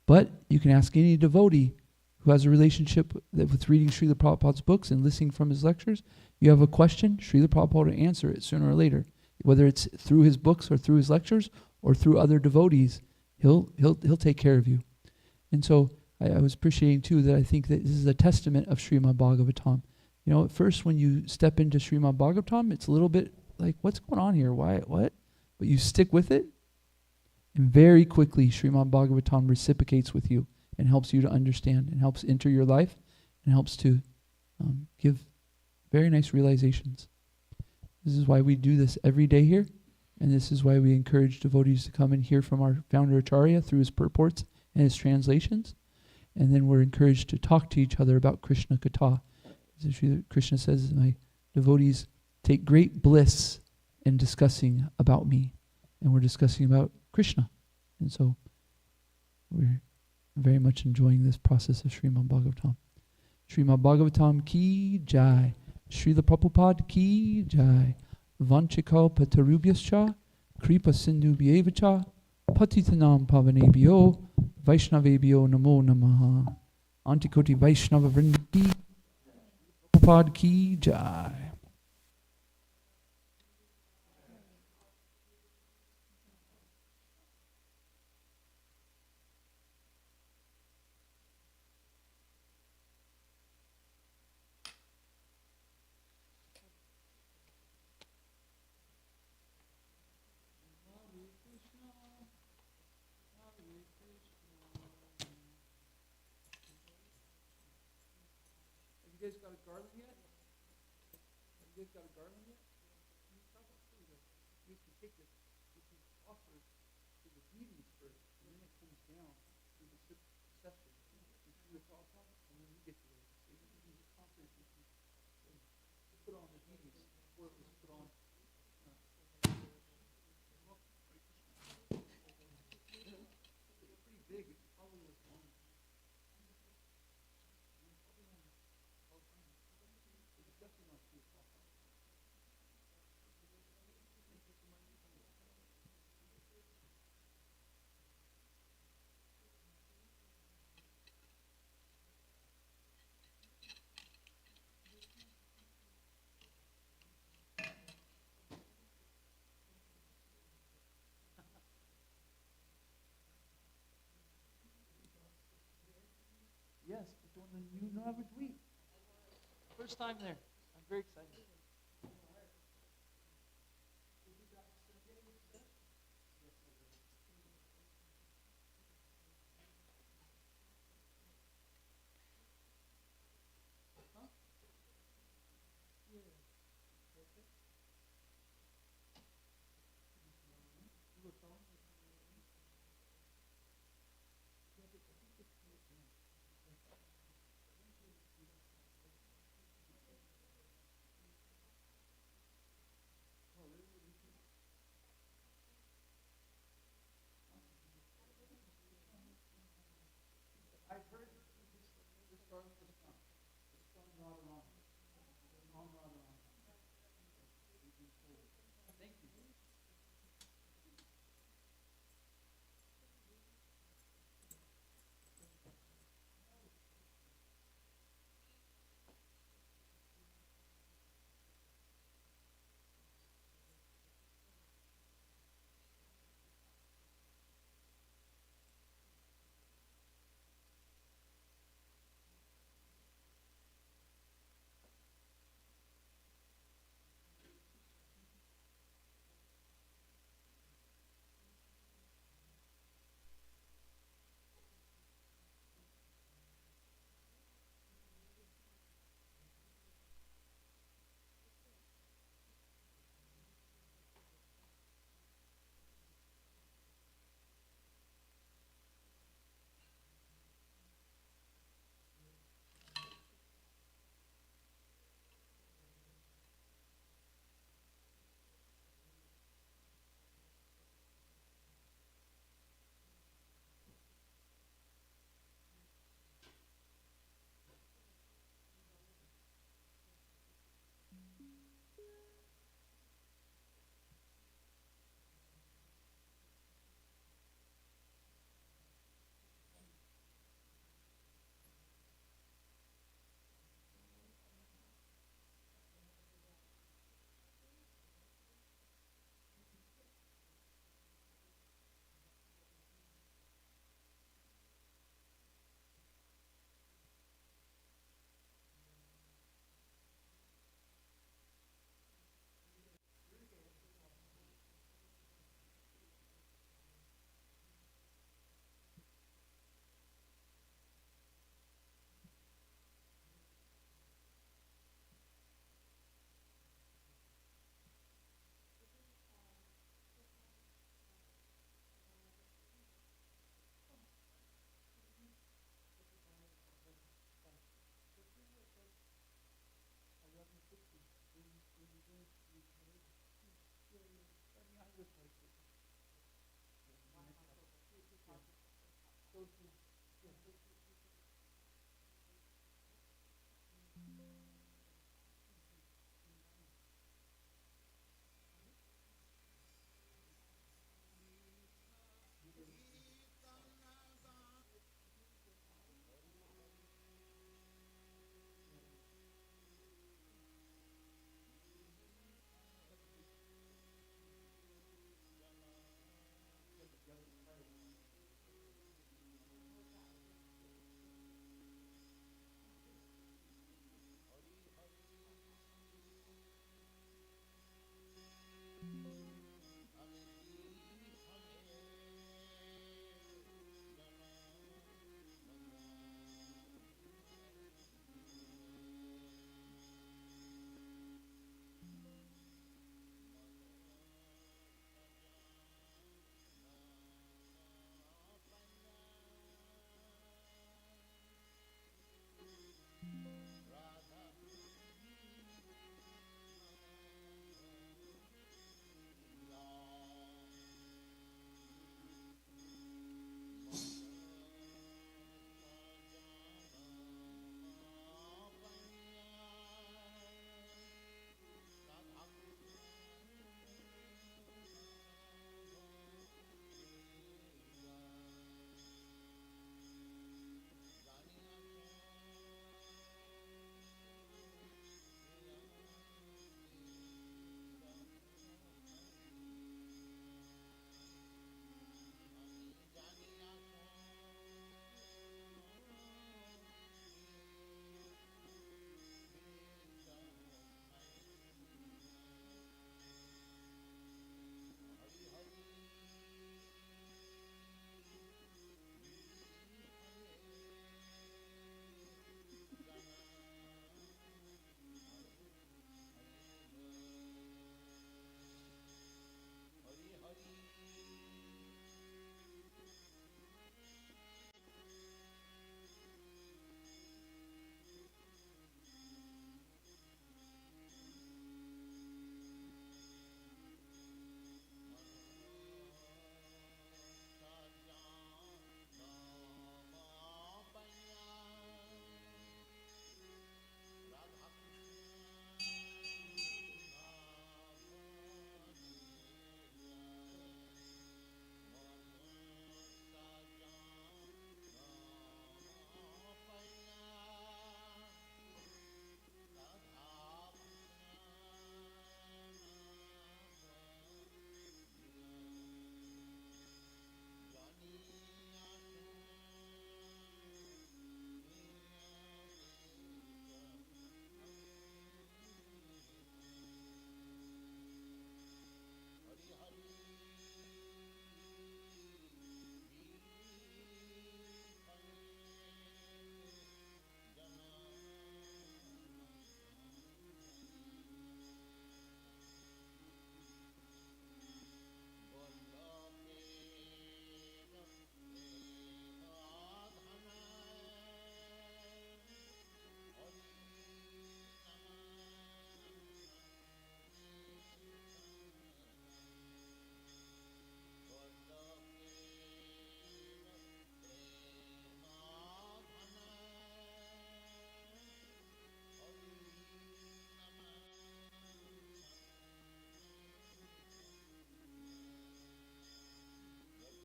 But you can ask any devotee who has a relationship with reading Srila Prabhupada's books and listening from his lectures. You have a question, Srila Prabhupada will answer it sooner or later. Whether it's through his books or through his lectures or through other devotees, he'll take care of you. And so I was appreciating too that I think that this is a testament of Srimad Bhagavatam. You know, at first when you step into Srimad Bhagavatam, it's a little bit like, what's going on here? Why, what? But you stick with it, and very quickly Srimad Bhagavatam reciprocates with you and helps you to understand and helps enter your life and helps to give very nice realizations. This is why we do this every day here, and this is why we encourage devotees to come and hear from our founder Acharya through his purports and his translations. And then we're encouraged to talk to each other about Krishna Katha. Krishna says, my devotees take great bliss in discussing about me. And we're discussing about Krishna. And so we're very much enjoying this process of Srimad Bhagavatam. Srimad Bhagavatam ki jai. Srila Prabhupada ki jai. Vanchikal patarubhyascha. Kripa sindhu bhyevacha. Patitanam pavanebhyo. Vaishnavebhyo namo namaha. Antikoti Vaishnava vrindi. Prabhupada ki jai. You guys got a garland yet? Have you guys got a garland yet? You can take this. This is offered to the deities first, and then it comes down through the succession to the Prabhupada, and then you get to it. So you can use confidence. You put on the deities before it was put on. It's pretty big. It probably was long. Yes, but when you know how to tweet. First time there. I'm very excited.